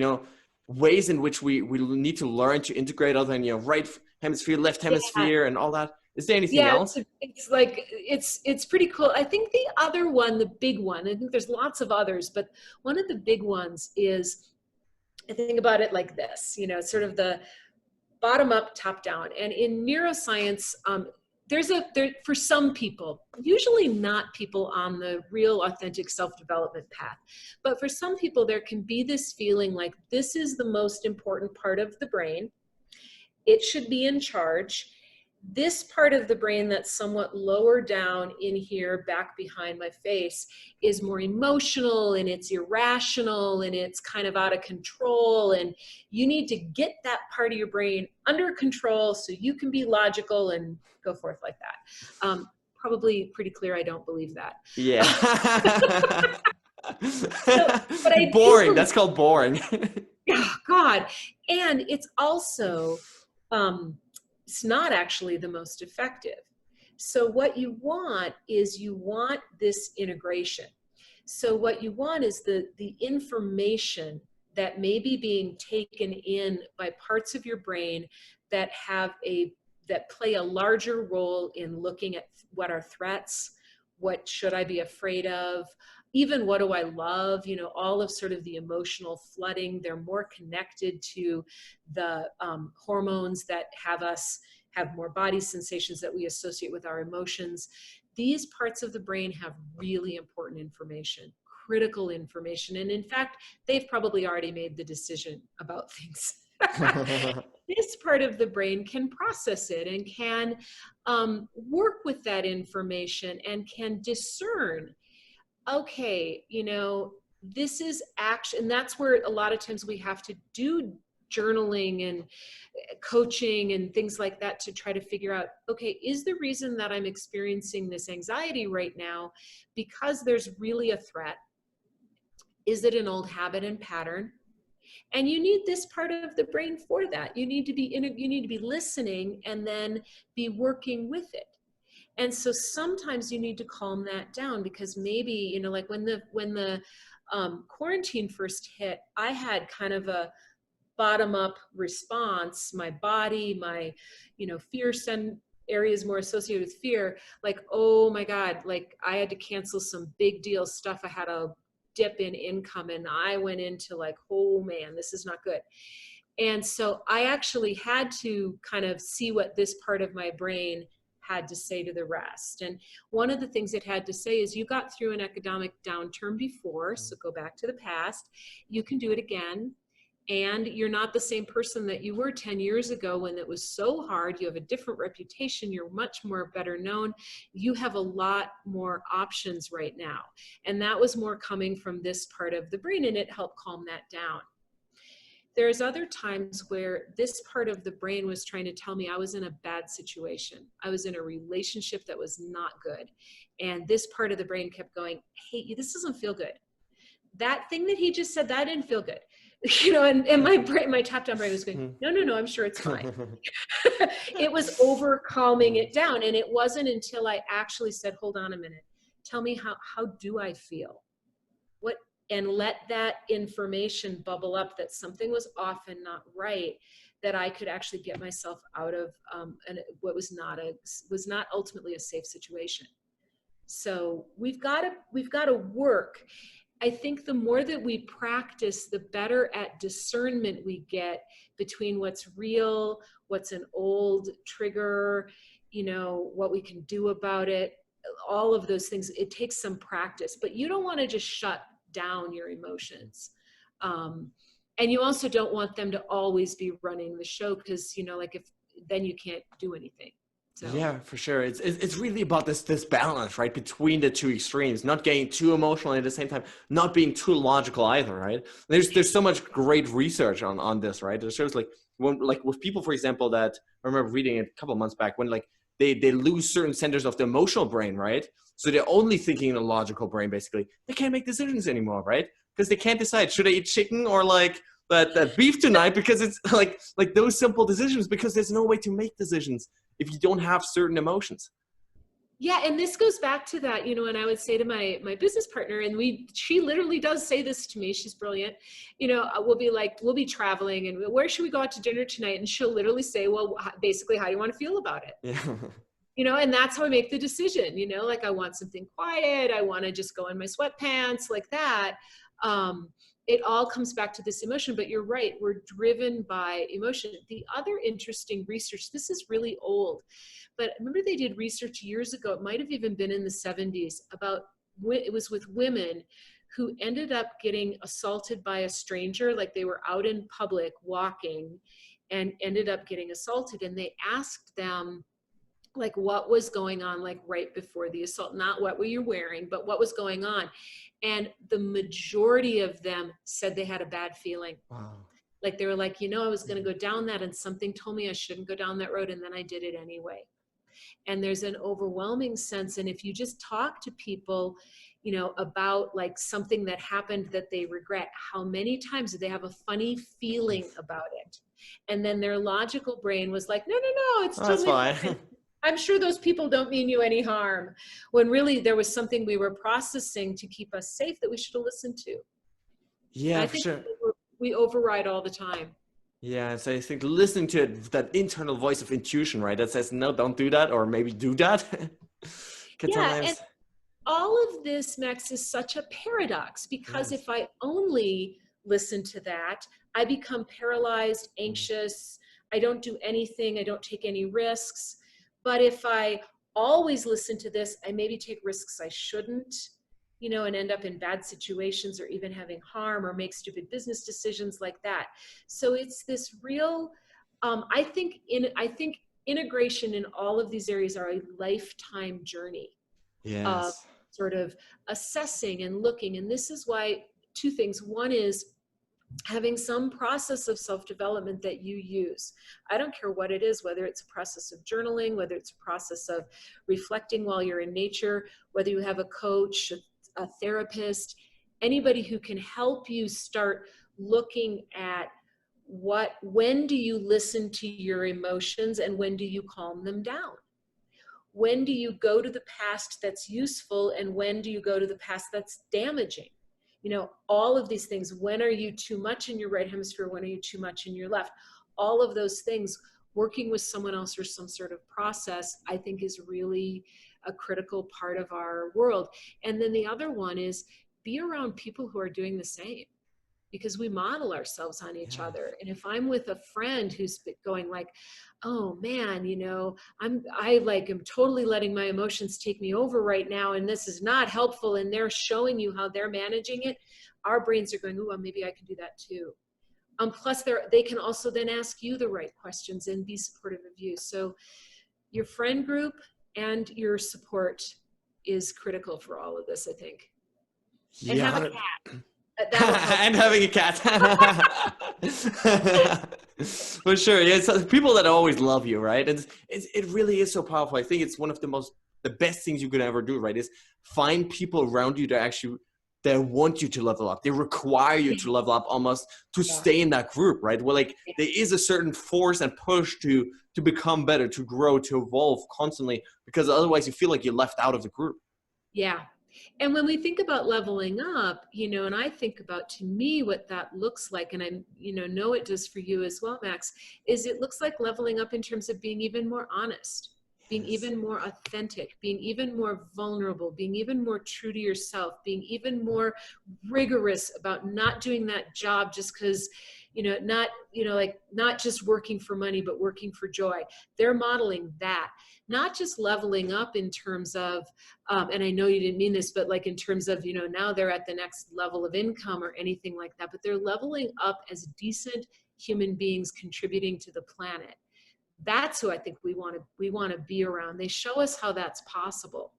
ways in which we need to learn to integrate other than, right hemisphere, left Yeah. hemisphere and all that? Is there anything Yeah, else? it's pretty cool. I think the other one, the big one, I think there's lots of others, but one of the big ones is, I think about it like this, sort of the bottom up, top down. And in neuroscience, for some people, usually not people on the real authentic self-development path, but for some people, there can be this feeling like, this is the most important part of the brain. It should be in charge. This part of the brain that's somewhat lower down in here, back behind my face, is more emotional and it's irrational and it's kind of out of control. And you need to get that part of your brain under control so you can be logical and go forth like that. Probably pretty clear I don't believe that. Yeah. But I do Boring. believe, That's called boring. oh God. And it's also, it's not actually the most effective. So what you want is, you want this integration. So what you want is the information that may be being taken in by parts of your brain that that play a larger role in looking at what are threats, what should I be afraid of, even what do I love, all of sort of the emotional flooding. They're more connected to the hormones that have more body sensations that we associate with our emotions. These parts of the brain have really important information, critical information. And in fact, they've probably already made the decision about things. This part of the brain can process it and can work with that information and can discern, okay, this is action. And that's where a lot of times we have to do journaling and coaching and things like that to try to figure out, okay, is the reason that I'm experiencing this anxiety right now because there's really a threat? Is it an old habit and pattern? And you need this part of the brain for that. You need to be listening and then be working with it. And so sometimes you need to calm that down, because maybe, like when the quarantine first hit, I had kind of a bottom up response. My body, my, fear areas more associated with fear, like, oh my God, like I had to cancel some big deal stuff. I had a dip in income and I went into like, oh man, this is not good. And so I actually had to kind of see what this part of my brain had to say to the rest. And one of the things it had to say is, you got through an economic downturn before, so go back to the past. You can do it again. And you're not the same person that you were 10 years ago when it was so hard. You have a different reputation. You're much more better known. You have a lot more options right now. And that was more coming from this part of the brain, and it helped calm that down. There's other times where this part of the brain was trying to tell me I was in a bad situation. I was in a relationship that was not good. And this part of the brain kept going, hey, this doesn't feel good. That thing that he just said, that didn't feel good. And my brain, my top down brain was going, no, I'm sure it's fine. It was over calming it down. And it wasn't until I actually said, hold on a minute, tell me how do I feel? And let that information bubble up that something was off and not right, that I could actually get myself out of what was not ultimately a safe situation. So we've got to work. I think the more that we practice, the better at discernment we get between what's real, what's an old trigger, what we can do about it, all of those things. It takes some practice, but you don't want to just shut down your emotions. And you also don't want them to always be running the show, because, then you can't do anything. So. Yeah, for sure. It's really about this balance, right, between the two extremes, not getting too emotional and at the same time not being too logical either, right? There's so much great research on this, right? It shows with people, for example, that I remember reading it a couple of months back, when they lose certain centers of the emotional brain, right? So they're only thinking in a logical brain, basically. They can't make decisions anymore, right? Because they can't decide, should I eat chicken or that beef tonight? Because it's like those simple decisions, because there's no way to make decisions if you don't have certain emotions. Yeah, and this goes back to that, and I would say to my business partner, and she literally does say this to me, she's brilliant, we'll be traveling, and where should we go out to dinner tonight? And she'll literally say, well, basically, how do you want to feel about it? Yeah. And that's how I make the decision, I want something quiet, I want to just go in my sweatpants, like that. It all comes back to this emotion, but you're right, we're driven by emotion. The other interesting research, this is really old, but I remember they did research years ago, it might have even been in the 70s, it was with women who ended up getting assaulted by a stranger, like they were out in public walking and ended up getting assaulted. And they asked them, what was going on, right before the assault, not what were you wearing, but what was going on. And the majority of them said they had a bad feeling. Wow. They were like, I was going to go down that, and something told me I shouldn't go down that road, and then I did it anyway. And there's an overwhelming sense. And if you just talk to people, about something that happened that they regret, how many times did they have a funny feeling about it? And then their logical brain was like, no, it's totally fine. I'm sure those people don't mean you any harm, when really there was something we were processing to keep us safe that we should have listened to. Yeah, I for think sure. we override all the time. Yeah, so I think listening to that internal voice of intuition, right, that says, no, don't do that, or maybe do that. And all of this, Max, is such a paradox, because if I only listen to that, I become paralyzed, anxious, I don't do anything, I don't take any risks. But if I always listen to this, I maybe take risks I shouldn't, and end up in bad situations, or even having harm, or make stupid business decisions like that. So it's this real, I think integration in all of these areas are a lifetime journey of Yes. sort of assessing and looking. And this is why two things. One is having some process of self-development that you use. I don't care what it is, whether it's a process of journaling, whether it's a process of reflecting while you're in nature, whether you have a coach, a therapist, anybody who can help you start looking at when do you listen to your emotions, and when do you calm them down? When do you go to the past that's useful, and when do you go to the past that's damaging? All of these things. When are you too much in your right hemisphere? When are you too much in your left? All of those things, working with someone else or some sort of process, I think is really a critical part of our world. And then the other one is be around people who are doing the same. because we model ourselves on each Yeah. other. And if I'm with a friend who's going like, oh man, I like am totally letting my emotions take me over right now, and this is not helpful, and they're showing you how they're managing it, our brains are going, oh, well, maybe I can do that too. Plus they can also then ask you the right questions and be supportive of you. So your friend group and your support is critical for all of this, I think. And Yeah, have a 100. cat. That'll help. And having a cat. For sure. Yeah, it's people that always love you, right? And it really is so powerful. I think it's one of the best things you could ever do, right? Is find people around you that actually that want you to level up. They require you to level up almost to Yeah. stay in that group, right? Well, like there is a certain force and push to become better, to grow, to evolve constantly, because otherwise you feel like you're left out of the group. Yeah. And when we think about leveling up, and I think about, to me, what that looks like, and I, know it does for you as well, Max, is it looks like leveling up in terms of being even more honest, being Yes. even more authentic, being even more vulnerable, being even more true to yourself, being even more rigorous about not doing that job just because, not just working for money, but working for joy. They're modeling that, not just leveling up in terms of, and I know you didn't mean this, but like in terms of, now they're at the next level of income or anything like that, but they're leveling up as decent human beings contributing to the planet. That's who I think we want to be around. They show us how that's possible.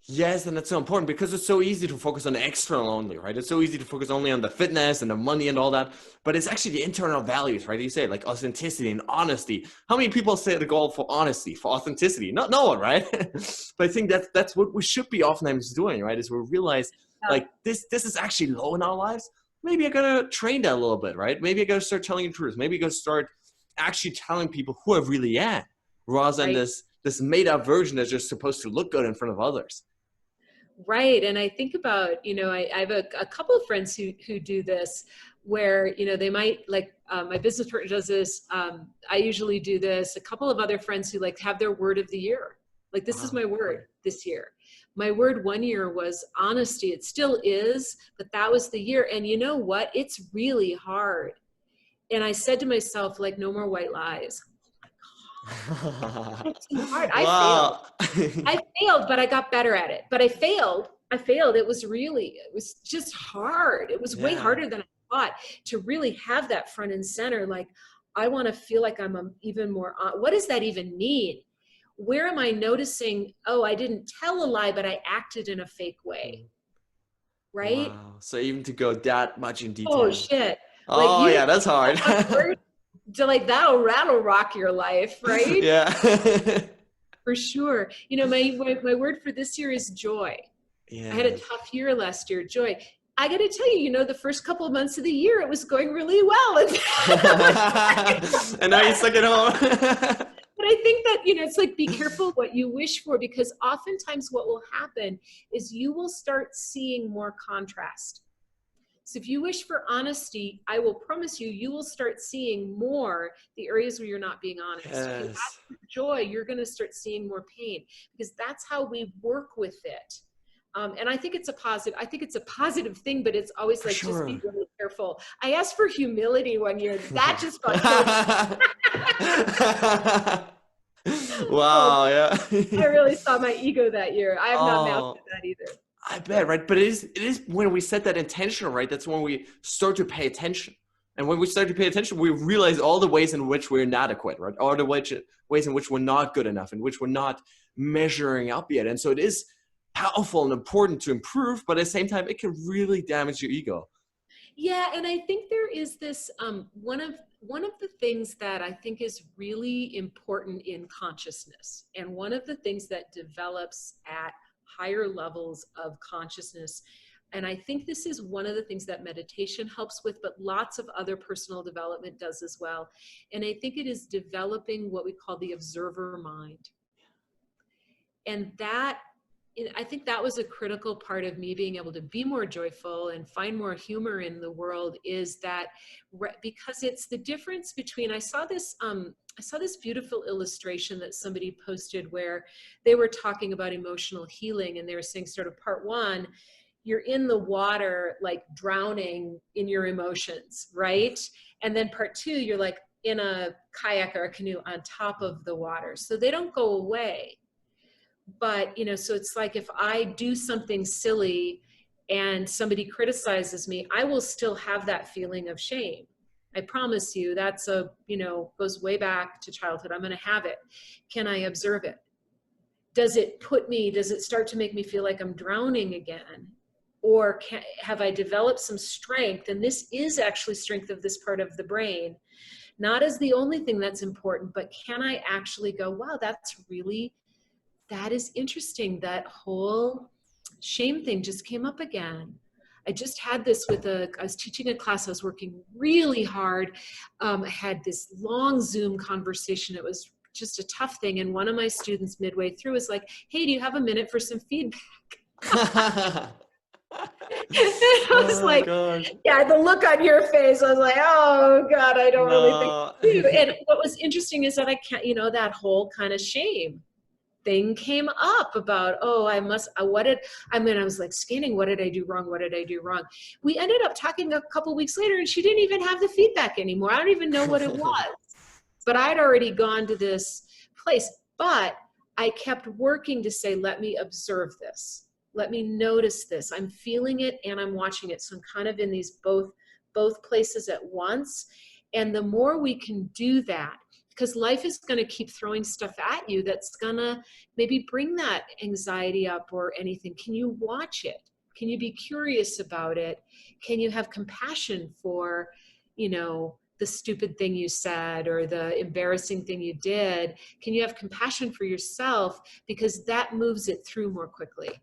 Yes, and that's so important because it's so easy to focus on the external only, right? It's so easy to focus only on the fitness and the money and all that, but it's actually the internal values, right? You say like authenticity and honesty. How many people say the goal for honesty, for authenticity? Not no one, right? But I think that's what we should be oftentimes doing, right? Is we realize like this is actually low in our lives. Maybe I gotta train that a little bit, right? Maybe I gotta start telling the truth. Maybe I gotta start actually telling people who I really am, rather than Right. this made up version that's just supposed to look good in front of others. Right. And I think about, I have a couple of friends who do this where, they might like, my business partner does this. I usually do this. A couple of other friends who like have their word of the year. Like, this is Wow. my word this year. My word one year was honesty. It still is, but that was the year. And you know what? It's really hard. And I said to myself, like, no more white lies. It's too hard. I failed. Wow. I failed, but I got better at it. But I failed. It was just hard. It was way Yeah. harder than I thought to really have that front and center. Like, I want to feel like I'm even more, what does that even mean? Where am I noticing, oh, I didn't tell a lie, but I acted in a fake way, right? Wow. So even to go that much in Oh, detail. shit. Like, Oh you yeah, that's hard. to like, that'll rock your life, right? Yeah. For sure. My word for this year is joy. I had a Yes. tough year last year, joy. I got to tell you, the first couple of months of the year, it was going really well. And And now you're stuck at home. but I think that, it's like, be careful what you wish for, because oftentimes what will happen is you will start seeing more contrast. So if you wish for honesty, I will promise you, you will start seeing more the areas where you're not being honest. If you Yes. ask for joy, you're going to start seeing more pain, because that's how we work with it. And I think it's a positive thing, but it's always For like, just be sure. really careful. I asked for humility one year. That just got killed. Oh, Wow, yeah. I really saw my ego that year. I have not mastered Oh, that either. I bet, right? But it is when we set that intention, right? That's when we start to pay attention. And when we start to pay attention, we realize all the ways in which we're inadequate, right? All the ways in which we're not good enough, in which we're not measuring up yet. And so it is powerful and important to improve, but at the same time, it can really damage your ego. Yeah, and I think there is this one of the things that I think is really important in consciousness, and one of the things that develops at higher levels of consciousness, and I think this is one of the things that meditation helps with, but lots of other personal development does as well. And I think it is developing what we call the observer mind. And I think that was a critical part of me being able to be more joyful and find more humor in the world, is that because it's the difference between, I saw this beautiful illustration that somebody posted where they were talking about emotional healing, and they were saying, sort of, part one, you're in the water, like drowning in your emotions, right? And then part two, you're like in a kayak or a canoe on top of the water. So they don't go away. But, you know, so it's like if I do something silly and somebody criticizes me, I will still have that feeling of shame. I promise you, that's a, you know, goes way back to childhood. I'm going to have it. Can I observe it? Does it start to make me feel like I'm drowning again? Or have I developed some strength? And this is actually strength of this part of the brain, not as the only thing that's important, but can I actually go, wow, that is interesting. That whole shame thing just came up again. I just had this I was teaching a class, I was working really hard. I had this long Zoom conversation. It was just a tough thing. And one of my students midway through was like, hey, do you have a minute for some feedback? And I was Oh my like, gosh. yeah, the look on your face, I was like, oh God, I don't really think No. I do. And what was interesting is that I can't, you know, that whole kind of shame thing came up about, oh, I was like scanning, what did I do wrong? What did I do wrong? We ended up talking a couple weeks later and she didn't even have the feedback anymore. I don't even know what it was, but I'd already gone to this place. But I kept working to say, let me observe this. Let me notice this. I'm feeling it and I'm watching it. So I'm kind of in these both places at once. And the more we can do that, because life is going to keep throwing stuff at you that's going to maybe bring that anxiety up or anything. Can you watch it? Can you be curious about it? Can you have compassion for, you know, the stupid thing you said or the embarrassing thing you did? Can you have compassion for yourself? Because that moves it through more quickly.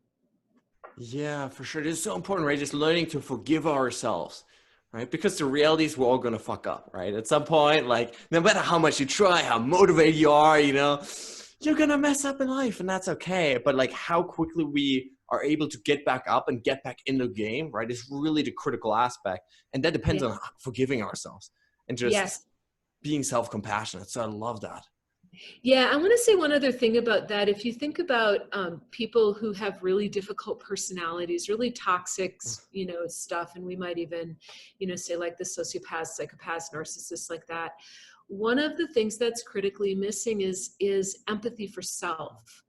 Yeah, for sure. It's so important, right? Just learning to forgive ourselves, right? Because the reality is we're all going to fuck up, right? At some point, like no matter how much you try, how motivated you are, you know, you're going to mess up in life and that's okay. But like how quickly we are able to get back up and get back in the game, right? Is really the critical aspect. And that depends on forgiving ourselves and just being self-compassionate. So I love that. Yeah, I want to say one other thing about that. If you think about people who have really difficult personalities, really toxic, you know, stuff, and we might even, you know, say like the sociopaths, psychopaths, narcissists like that. One of the things that's critically missing is empathy for self.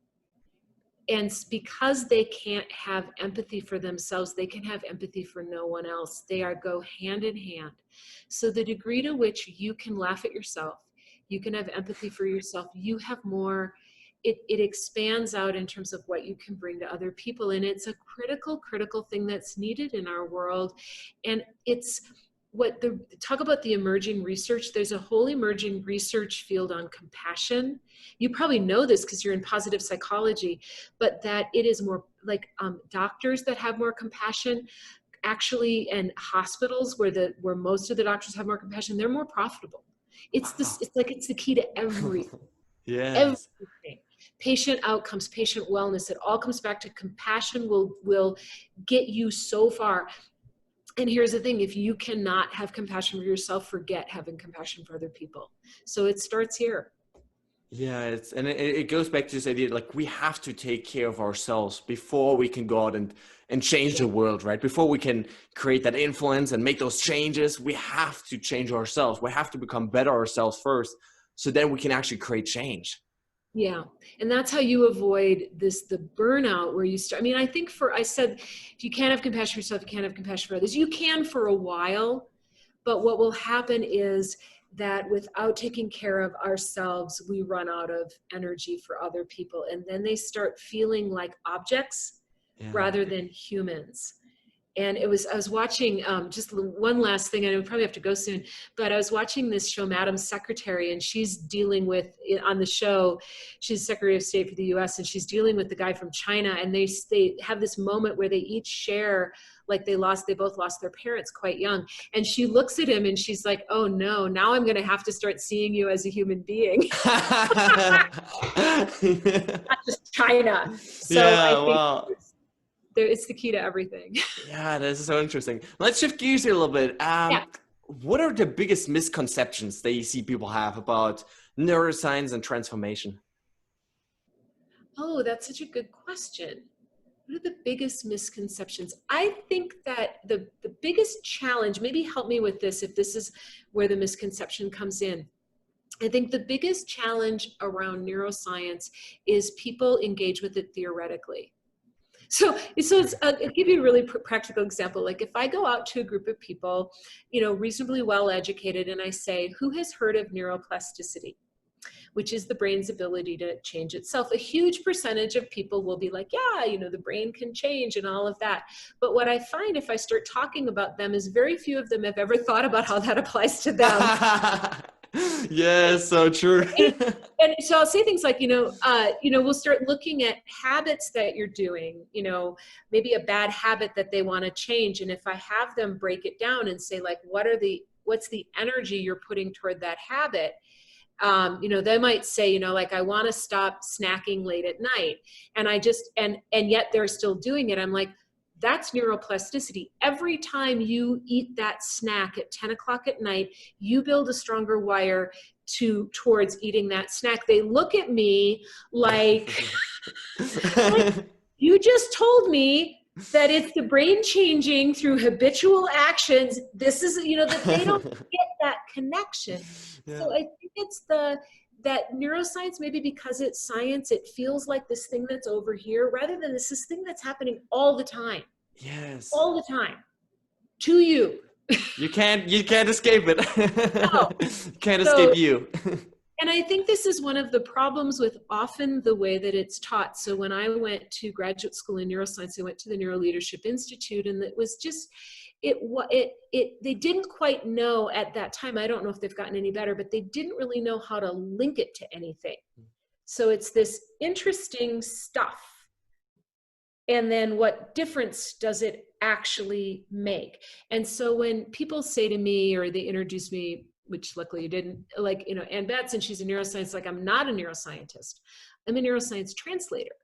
And because they can't have empathy for themselves, they can have empathy for no one else. They go hand in hand. So the degree to which you can laugh at yourself, you can have empathy for yourself, you have more, it expands out in terms of what you can bring to other people. And it's a critical thing that's needed in our world. And it's talk about the emerging research. There's a whole emerging research field on compassion. You probably know this because you're in positive psychology, but that it is more like doctors that have more compassion actually, and hospitals where most of the doctors have more compassion, they're more profitable. It's the key to everything. Yes. Everything. Patient outcomes, patient wellness, it all comes back to compassion will get you so far. And here's the thing, if you cannot have compassion for yourself, forget having compassion for other people. So it starts here. Yeah, it goes back to this idea, like we have to take care of ourselves before we can go out and change the world, right? Before we can create that influence and make those changes, we have to change ourselves. We have to become better ourselves first, so then we can actually create change. Yeah. And that's how you avoid the burnout where you start. I mean, I think I said, if you can't have compassion for yourself, you can't have compassion for others. You can for a while, but what will happen is that without taking care of ourselves, we run out of energy for other people. And then they start feeling like objects rather than humans. And I was watching, just one last thing, I probably have to go soon, but I was watching this show, Madam's Secretary, and she's dealing with, on the show, she's Secretary of State for the US, and she's dealing with the guy from China, and they have this moment where they each share, like they both lost their parents quite young. And she looks at him and she's like, oh no, now I'm gonna have to start seeing you as a human being. Not just China. So I think wow. it's the key to everything. Yeah, this is so interesting. Let's shift gears here a little bit. What are the biggest misconceptions that you see people have about neuroscience and transformation? Oh, that's such a good question. what are the biggest misconceptions? I think that the biggest challenge, maybe help me with this if this is where the misconception comes in. I think the biggest challenge around neuroscience is people engage with it theoretically. So I'll give you a really practical example. Like if I go out to a group of people, reasonably well educated, and I say, who has heard of neuroplasticity, which is the brain's ability to change itself? A huge percentage of people will be like, yeah, the brain can change and all of that. But what I find if I start talking about them is very few of them have ever thought about how that applies to them. Yes, so true. And so I'll say things like, we'll start looking at habits that you're doing, maybe a bad habit that they want to change. And if I have them break it down and say, like, what's the energy you're putting toward that habit? They might say, like, I want to stop snacking late at night. And and yet they're still doing it. I'm like, that's neuroplasticity. Every time you eat that snack at 10 o'clock at night, you build a stronger wire towards eating that snack. They look at me like, you just told me that it's the brain changing through habitual actions. This is, that they don't get that connection. Yeah. So I think it's that neuroscience, maybe because it's science, it feels like this thing that's over here rather than this thing that's happening all the time. Yes. All the time. To you. You can't escape it. No. You can't escape you. And I think this is one of the problems with often the way that it's taught. So when I went to graduate school in neuroscience, I went to the Neuroleadership Institute, and it was just, they didn't quite know at that time, I don't know if they've gotten any better, but they didn't really know how to link it to anything. So it's this interesting stuff. And then what difference does it actually make? And so when people say to me, or they introduce me, which luckily you didn't, like, Ann Betz, and she's a neuroscientist, like, I'm not a neuroscientist. I'm a neuroscience translator.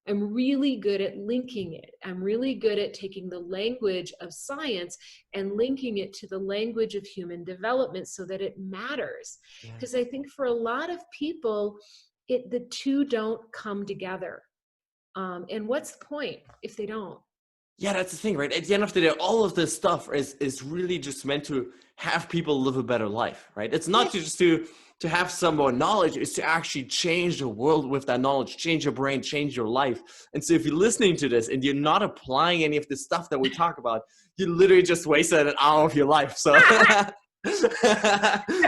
I'm really good at linking it. I'm really good at taking the language of science and linking it to the language of human development so that it matters. Because I think for a lot of people, the two don't come together. And what's the point if they don't? Yeah, that's the thing, right? At the end of the day, all of this stuff is really just meant to have people live a better life, right? It's not just to have some more knowledge, it's to actually change the world with that knowledge, change your brain, change your life. And so if you're listening to this and you're not applying any of the stuff that we talk about, you literally just wasted an hour of your life. So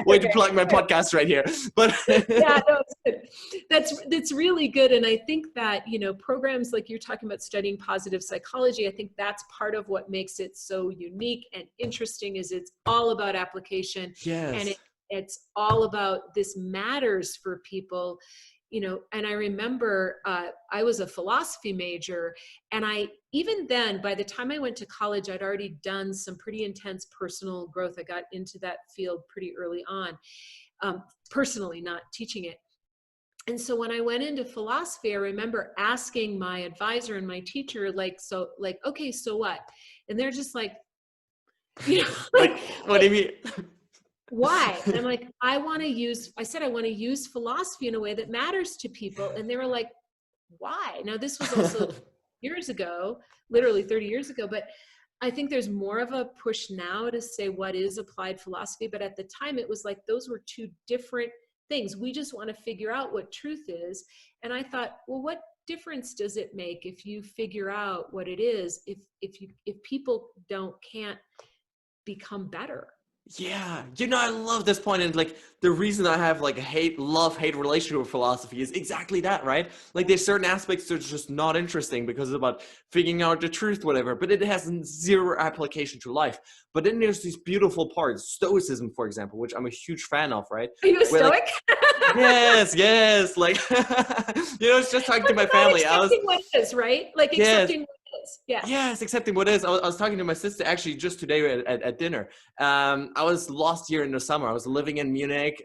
way to plug my podcast right here. But yeah, no, it's good. That's really good. And I think that, programs like you're talking about studying positive psychology, I think that's part of what makes it so unique and interesting is it's all about application. Yes. And it's all about this matters for people. And I remember I was a philosophy major, and even then, by the time I went to college, I'd already done some pretty intense personal growth. I got into that field pretty early on, personally, not teaching it. And so when I went into philosophy, I remember asking my advisor and my teacher, okay, so what? And they're just like, like, what do you mean? Why? And I'm like, I want to use philosophy in a way that matters to people. And they were like, why? Now, this was also years ago, literally 30 years ago, but I think there's more of a push now to say what is applied philosophy. But at the time, it was like, those were two different things. We just want to figure out what truth is. And I thought, well, what difference does it make if you figure out what it is, if people can't become better? Yeah, I love this point, and like the reason I have like a love-hate relationship with philosophy is exactly that, right? Like there's certain aspects that are just not interesting because it's about figuring out the truth, whatever, but it has zero application to life. But then there's these beautiful parts, Stoicism, for example, which I'm a huge fan of, right? Are you a Stoic? Yes, like, it's just talking to my family. Accepting what is, right? Like accepting what is. Yeah. Yes, accepting what is. I was talking to my sister actually just today at dinner. I was last year in the summer. I was living in Munich,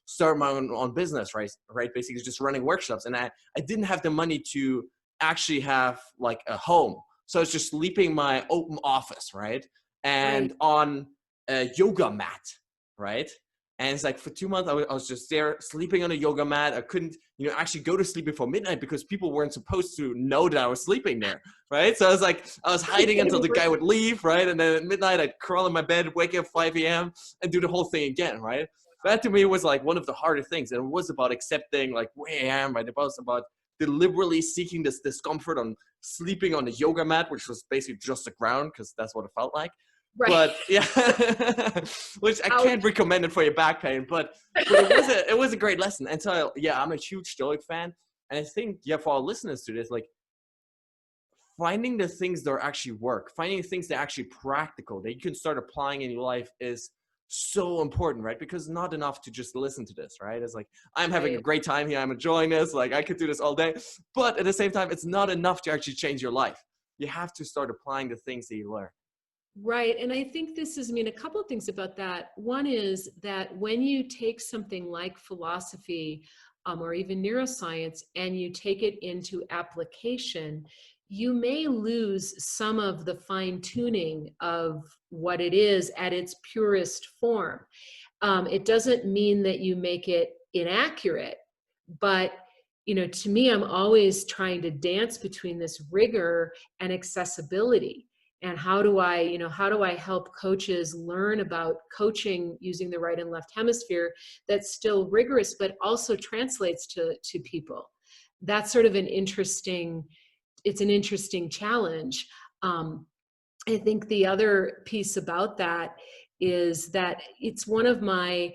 started my own business, right? Basically just running workshops. And I didn't have the money to actually have like a home. So I was just sleeping in my open office, right? And on a yoga mat, right? And it's like for 2 months, I was just there sleeping on a yoga mat. I couldn't, actually go to sleep before midnight because people weren't supposed to know that I was sleeping there, right? So I was hiding until the guy would leave, right? And then at midnight, I'd crawl in my bed, wake up 5 a.m. and do the whole thing again, right? That to me was like one of the harder things. And it was about accepting like where I am, right? It was about deliberately seeking this discomfort on sleeping on the yoga mat, which was basically just the ground because that's what it felt like. Right. But yeah, which I can't recommend it for your back pain, but it was a great lesson. And so, yeah, I'm a huge Stoic fan. And I think, yeah, for our listeners to this, like finding the things that actually work, finding things that are actually practical, that you can start applying in your life is so important, right? Because not enough to just listen to this, right? It's like, I'm having a great time here. I'm enjoying this. Like I could do this all day, but at the same time, it's not enough to actually change your life. You have to start applying the things that you learn. Right. And I think this is, I mean, a couple of things about that. One is that when you take something like philosophy or even neuroscience and you take it into application, you may lose some of the fine tuning of what it is at its purest form. It doesn't mean that you make it inaccurate, but to me, I'm always trying to dance between this rigor and accessibility. And how do I help coaches learn about coaching using the right and left hemisphere that's still rigorous, but also translates to people? That's sort of an interesting challenge. I think the other piece about that is that it's one of my,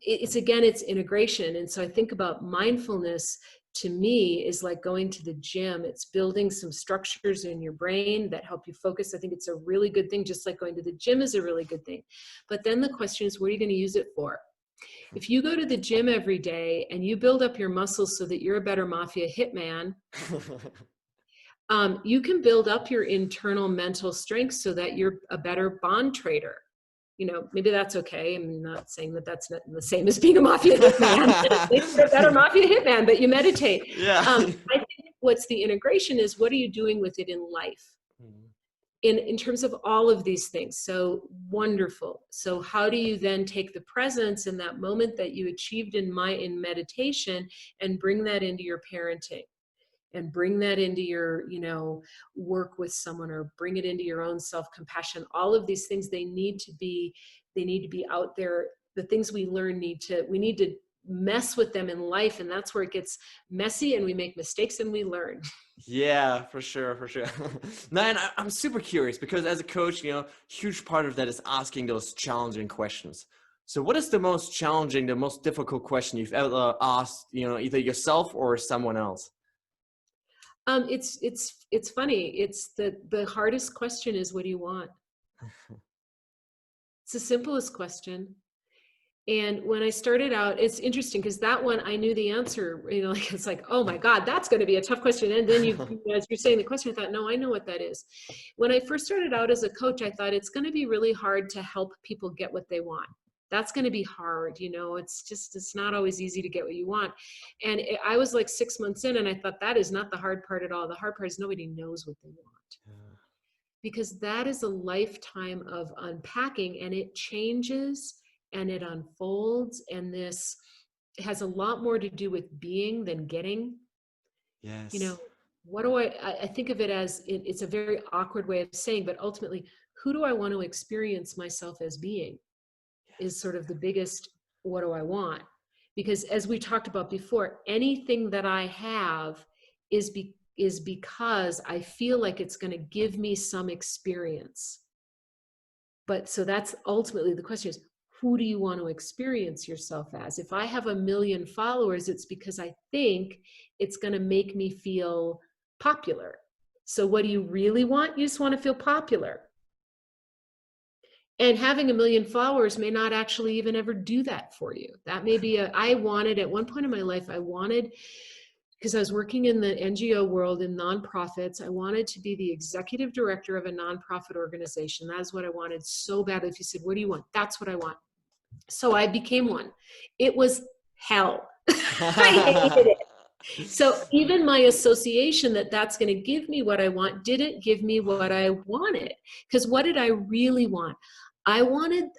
it's integration. And so I think about mindfulness to me is like going to the gym. It's building some structures in your brain that help you focus. I think it's a really good thing, just like going to the gym is a really good thing. But then the question is, what are you going to use it for? If you go to the gym every day and you build up your muscles so that you're a better mafia hitman, you can build up your internal mental strength so that you're a better bond trader. Maybe that's okay. I'm not saying that that's not the same as being a mafia hitman. You're a better mafia hitman, but you meditate. Yeah. I think what's the integration is, what are you doing with it in life? In terms of all of these things. So wonderful. So how do you then take the presence in that moment that you achieved in meditation and bring that into your parenting? And bring that into your, work with someone, or bring it into your own self-compassion. All of these things, they need to be out there. The things we learn we need to mess with them in life. And that's where it gets messy and we make mistakes and we learn. Yeah, for sure. No, and I'm super curious because as a coach, huge part of that is asking those challenging questions. So what is the most challenging, the most difficult question you've ever asked, either yourself or someone else? It's funny. It's the hardest question is, what do you want? It's the simplest question. And when I started out, it's interesting because that one, I knew the answer, it's like, oh my God, that's going to be a tough question. And then as you're saying the question, I thought, no, I know what that is. When I first started out as a coach, I thought it's going to be really hard to help people get what they want. That's going to be hard. It's not always easy to get what you want. And I was like 6 months in and I thought that is not the hard part at all. The hard part is nobody knows what they want. Yeah. Because that is a lifetime of unpacking, and it changes and it unfolds. And it has a lot more to do with being than getting. Yes. What do I think of it as, it's a very awkward way of saying, but ultimately, who do I want to experience myself as being? Is sort of the biggest, what do I want? Because as we talked about before, anything that I have is because I feel like it's going to give me some experience. But so that's ultimately the question is, who do you want to experience yourself as? If I have 1 million followers, it's because I think it's going to make me feel popular. So what do you really want? You just want to feel popular. And having 1 million followers may not actually even ever do that for you. That may be I wanted at one point in my life, because I was working in the NGO world in nonprofits, I wanted to be the executive director of a nonprofit organization. That is what I wanted so bad. If you said, what do you want? That's what I want. So I became one. It was hell. I hated it. So even my association that's going to give me what I want didn't give me what I wanted. Because what did I really want? I wanted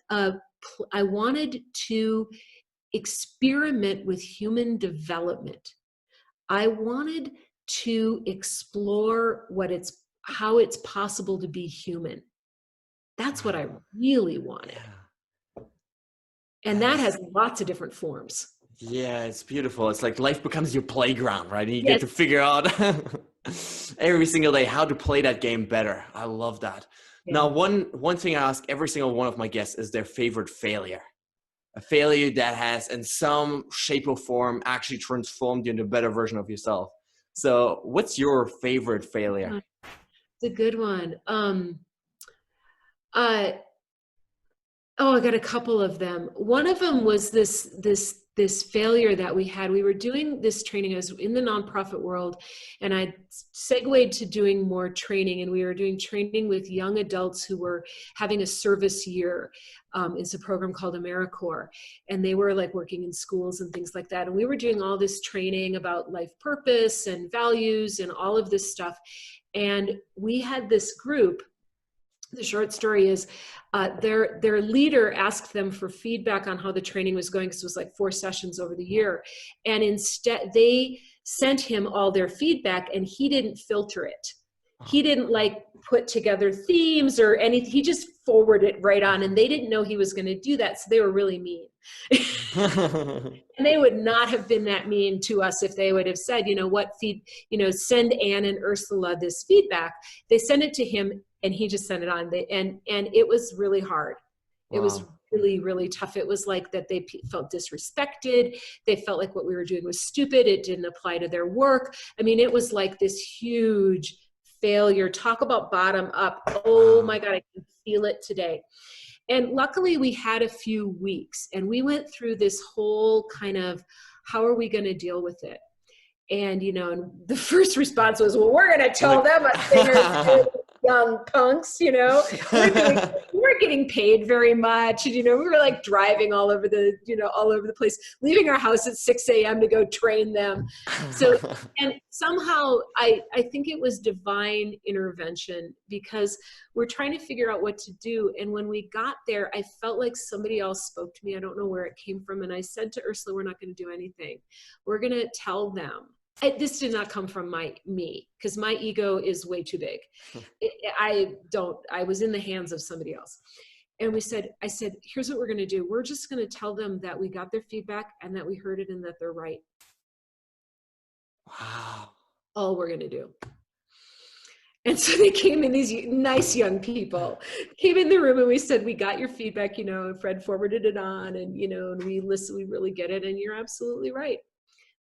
to experiment with human development. I wanted to explore how it's possible to be human. That's what I really wanted. Yeah. And that has lots of different forms. Yeah, it's beautiful. It's like life becomes your playground, right? And you Yes. get to figure out every single day how to play that game better. I love that. Yeah. Now, one thing I ask every single one of my guests is their favorite failure. A failure that has in some shape or form actually transformed you into a better version of yourself. So what's your favorite failure? It's a good one. I got a couple of them. One of them was this failure that we had. We were doing this training. I was in the nonprofit world, and I segued to doing more training. And we were doing training with young adults who were having a service year. It's a program called AmeriCorps, and they were like working in schools and things like that. And we were doing all this training about life purpose and values and all of this stuff. And we had this group. The short story is their leader asked them for feedback on how the training was going, because it was like 4 sessions over the year. And instead, they sent him all their feedback, and he didn't filter it. He didn't like put together themes or anything. He just forwarded it right on, and they didn't know he was going to do that. So they were really mean. And they would not have been that mean to us if they would have said, send Ann and Ursula this feedback. They sent it to him, and he just sent it on. And it was really hard. Wow. It was really, really tough. It was like that they felt disrespected. They felt like what we were doing was stupid. It didn't apply to their work. I mean, it was like this huge failure. Talk about bottom up. Oh my God, I can feel it today. And luckily we had a few weeks, and we went through this whole kind of, how are we going to deal with it? And, and the first response was, well, we're going to tell them a thing or two, young punks, we're getting paid very much. And, we were like driving all over the place, leaving our house at 6 a.m. to go train them. So, and somehow I think it was divine intervention, because we're trying to figure out what to do. And when we got there, I felt like somebody else spoke to me. I don't know where it came from. And I said to Ursula, we're not going to do anything. We're going to tell them. This did not come from me, because my ego is way too big. I was in the hands of somebody else. And I said, here's what we're going to do. We're just going to tell them that we got their feedback and that we heard it and that they're right. Wow. All we're going to do. And so they came in, these nice young people came in the room, and we said, we got your feedback, and Fred forwarded it on, and, and we listen, we really get it. And you're absolutely right.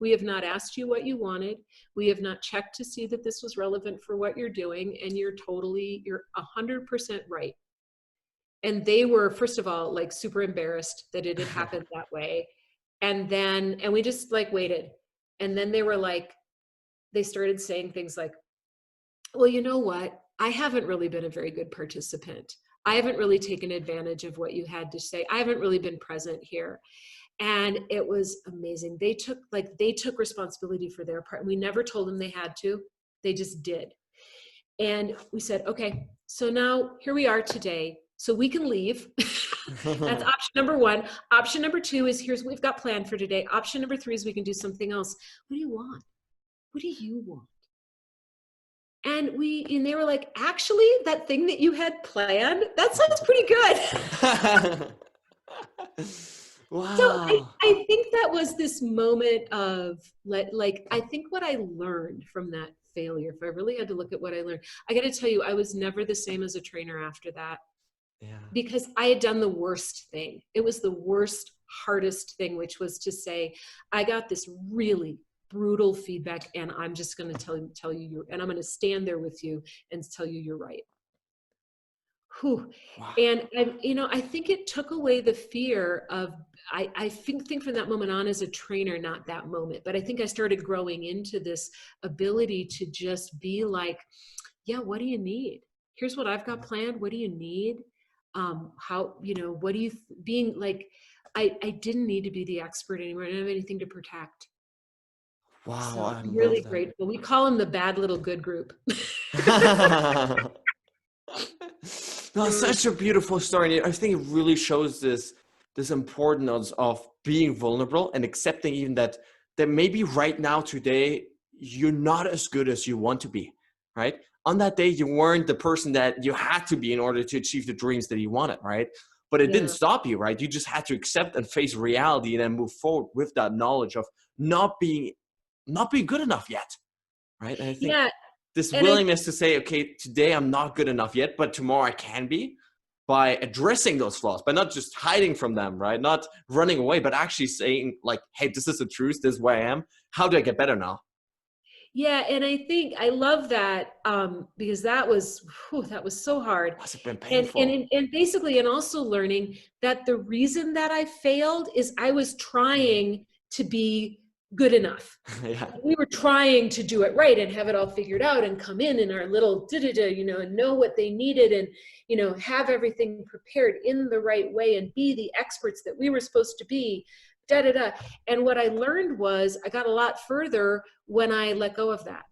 We have not asked you what you wanted. We have not checked to see that this was relevant for what you're doing. And you're 100% right. And they were, first of all, like super embarrassed that it had happened that way. And we just like waited. And then they were like, they started saying things like, well, you know what? I haven't really been a very good participant. I haven't really taken advantage of what you had to say. I haven't really been present here. And it was amazing. They took responsibility for their part. We never told them they had to. They just did. And we said, okay, so now here we are today. So we can leave. That's option number 1. Option number 2 is, here's what we've got planned for today. Option number 3 is we can do something else. What do you want? What do you want? And they were like, actually, that thing that you had planned, that sounds pretty good. Wow. So I think that was this moment of I think what I learned from that failure, if I really had to look at what I learned, I got to tell you, I was never the same as a trainer after that. Yeah. Because I had done the worst thing. It was the worst, hardest thing, which was to say, I got this really brutal feedback, and I'm just going to tell you, and I'm going to stand there with you and tell you you're right. Whew. Wow. And I think it took away the fear of, I think from that moment on as a trainer, not that moment, but I think I started growing into this ability to just be like, yeah, what do you need? Here's what I've got planned. What do you need? What do you, being like, I didn't need to be the expert anymore. I didn't have anything to protect. Wow. So I'm really grateful. We call them the bad little good group. No, such a beautiful story. I think it really shows this importance of being vulnerable and accepting even that maybe right now today you're not as good as you want to be, right? On that day, you weren't the person that you had to be in order to achieve the dreams that you wanted, right? But it didn't stop you, right? You just had to accept and face reality and then move forward with that knowledge of not being good enough yet, right? And I think this willingness to say, okay, today I'm not good enough yet, but tomorrow I can be, by addressing those flaws, by not just hiding from them, right? Not running away, but actually saying like, hey, this is the truth, this is where I am. How do I get better now? Yeah, and I think I love that because that was so hard. Must have been painful. And basically, and also learning that the reason that I failed is I was trying to be good enough. Yeah. We were trying to do it right and have it all figured out and come in our little and know what they needed and have everything prepared in the right way and be the experts that we were supposed to be. And what I learned was I got a lot further when I let go of that.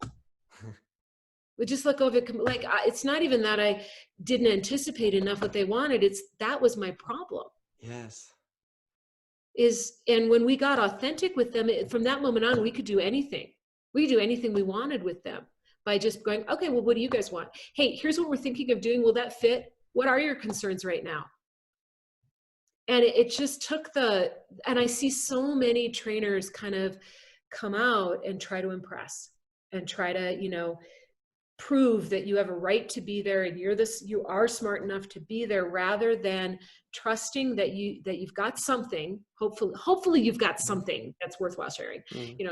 We just let go of it. Like, it's not even that I didn't anticipate enough what they wanted. That was my problem. Yes. And when we got authentic with them, from that moment on, we could do anything. We could do anything we wanted with them by just going, okay, well, what do you guys want? Hey, here's what we're thinking of doing. Will that fit? What are your concerns right now? And it just took and I see so many trainers kind of come out and try to impress and try to, prove that you have a right to be there and you are smart enough to be there, rather than trusting that you've got something. Hopefully you've got something that's worthwhile sharing.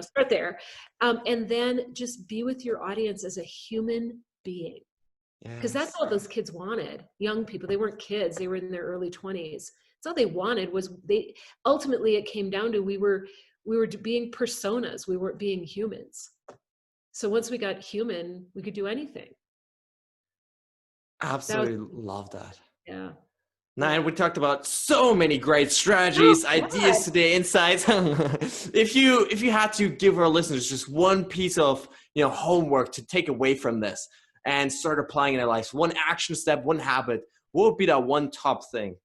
Start there. And then just be with your audience as a human being. Because that's all those kids wanted. Young people, they weren't kids, they were in their early 20s. All they wanted was ultimately it came down to we were being personas, we weren't being humans. So once we got human, we could do anything. Absolutely love that. Yeah. Now, and we talked about so many great strategies, ideas today, insights. If you had to give our listeners just one piece of homework to take away from this and start applying in their lives, one action step, one habit, what would be that one top thing?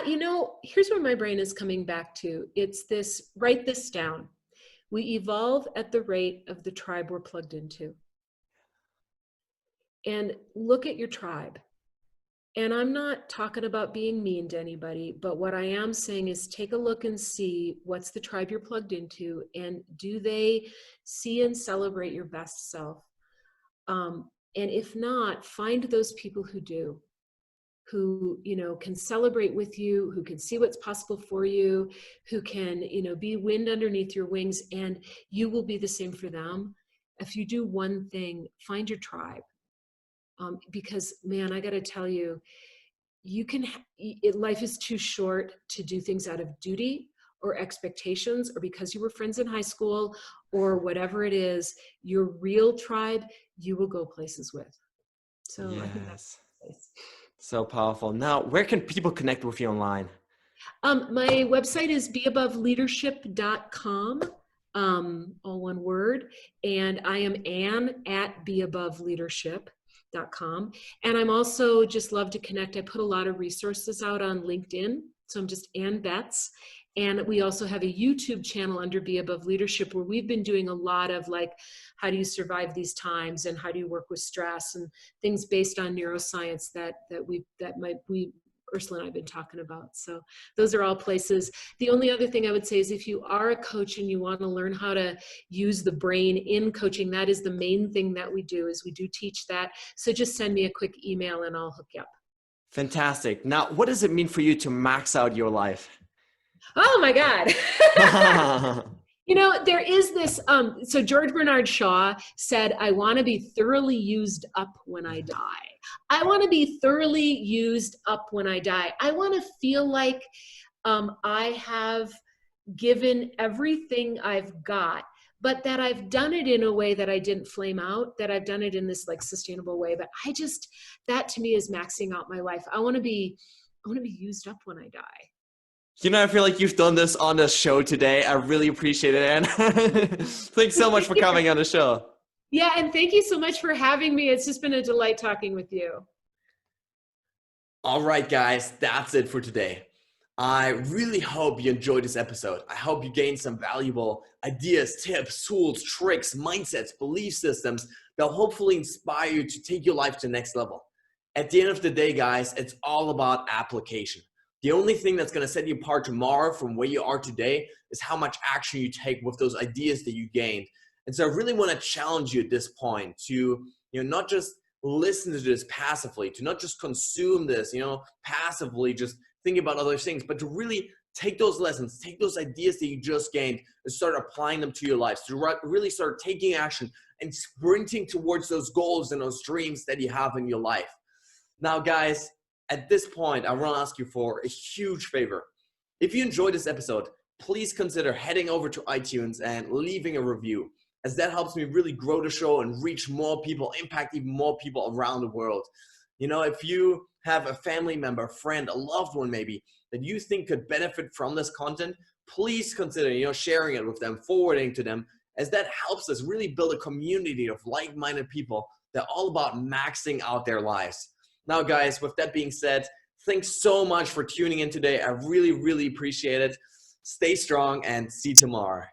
Here's where my brain is coming back to. It's this, write this down. We evolve at the rate of the tribe we're plugged into. And look at your tribe. And I'm not talking about being mean to anybody, but what I am saying is take a look and see what's the tribe you're plugged into, and do they see and celebrate your best self? And if not, find those people who do. Who can celebrate with you, who can see what's possible for you, who can be wind underneath your wings, and you will be the same for them. If you do one thing, find your tribe, because man, I got to tell you, life is too short to do things out of duty or expectations, or because you were friends in high school, or whatever it is. Your real tribe, you will go places with. So yes. I think that's nice. So powerful. Now, where can people connect with you online? My website is BEaboveleadership.com, all one word. And I am Ann at BEaboveleadership.com. And I'm also just love to connect. I put a lot of resources out on LinkedIn. So I'm just Ann Betz. And we also have a YouTube channel under BEabove Leadership, where we've been doing a lot of like, how do you survive these times, and how do you work with stress, and things based on neuroscience that Ursula and I have been talking about. So those are all places. The only other thing I would say is, if you are a coach and you want to learn how to use the brain in coaching, that is the main thing that we do, is we do teach that. So just send me a quick email and I'll hook you up. Fantastic. Now, what does it mean for you to max out your life? Oh my God. There is this, so George Bernard Shaw said, I want to be thoroughly used up when I die. I want to be thoroughly used up when I die. I want to feel like I have given everything I've got, but that I've done it in a way that I didn't flame out, that I've done it in this like sustainable way. But that to me is maxing out my life. I want to be used up when I die. I feel like you've done this on the show today. I really appreciate it, Ann. Thanks so much for coming on the show. Yeah, and thank you so much for having me. It's just been a delight talking with you. All right, guys, that's it for today. I really hope you enjoyed this episode. I hope you gained some valuable ideas, tips, tools, tricks, mindsets, belief systems that will hopefully inspire you to take your life to the next level. At the end of the day, guys, it's all about application. The only thing that's going to set you apart tomorrow from where you are today is how much action you take with those ideas that you gained. And so I really want to challenge you at this point to, not just listen to this passively, to not just consume this, passively, just thinking about other things, but to really take those lessons, take those ideas that you just gained and start applying them to your lives, to really start taking action and sprinting towards those goals and those dreams that you have in your life. Now, guys, at this point, I want to ask you for a huge favor. If you enjoyed this episode, please consider heading over to iTunes and leaving a review, as that helps me really grow the show and reach more people, impact even more people around the world. If you have a family member, a friend, a loved one maybe that you think could benefit from this content, please consider, sharing it with them, forwarding to them, as that helps us really build a community of like-minded people that are all about maxing out their lives. Now, guys, with that being said, thanks so much for tuning in today. I really, really appreciate it. Stay strong and see you tomorrow.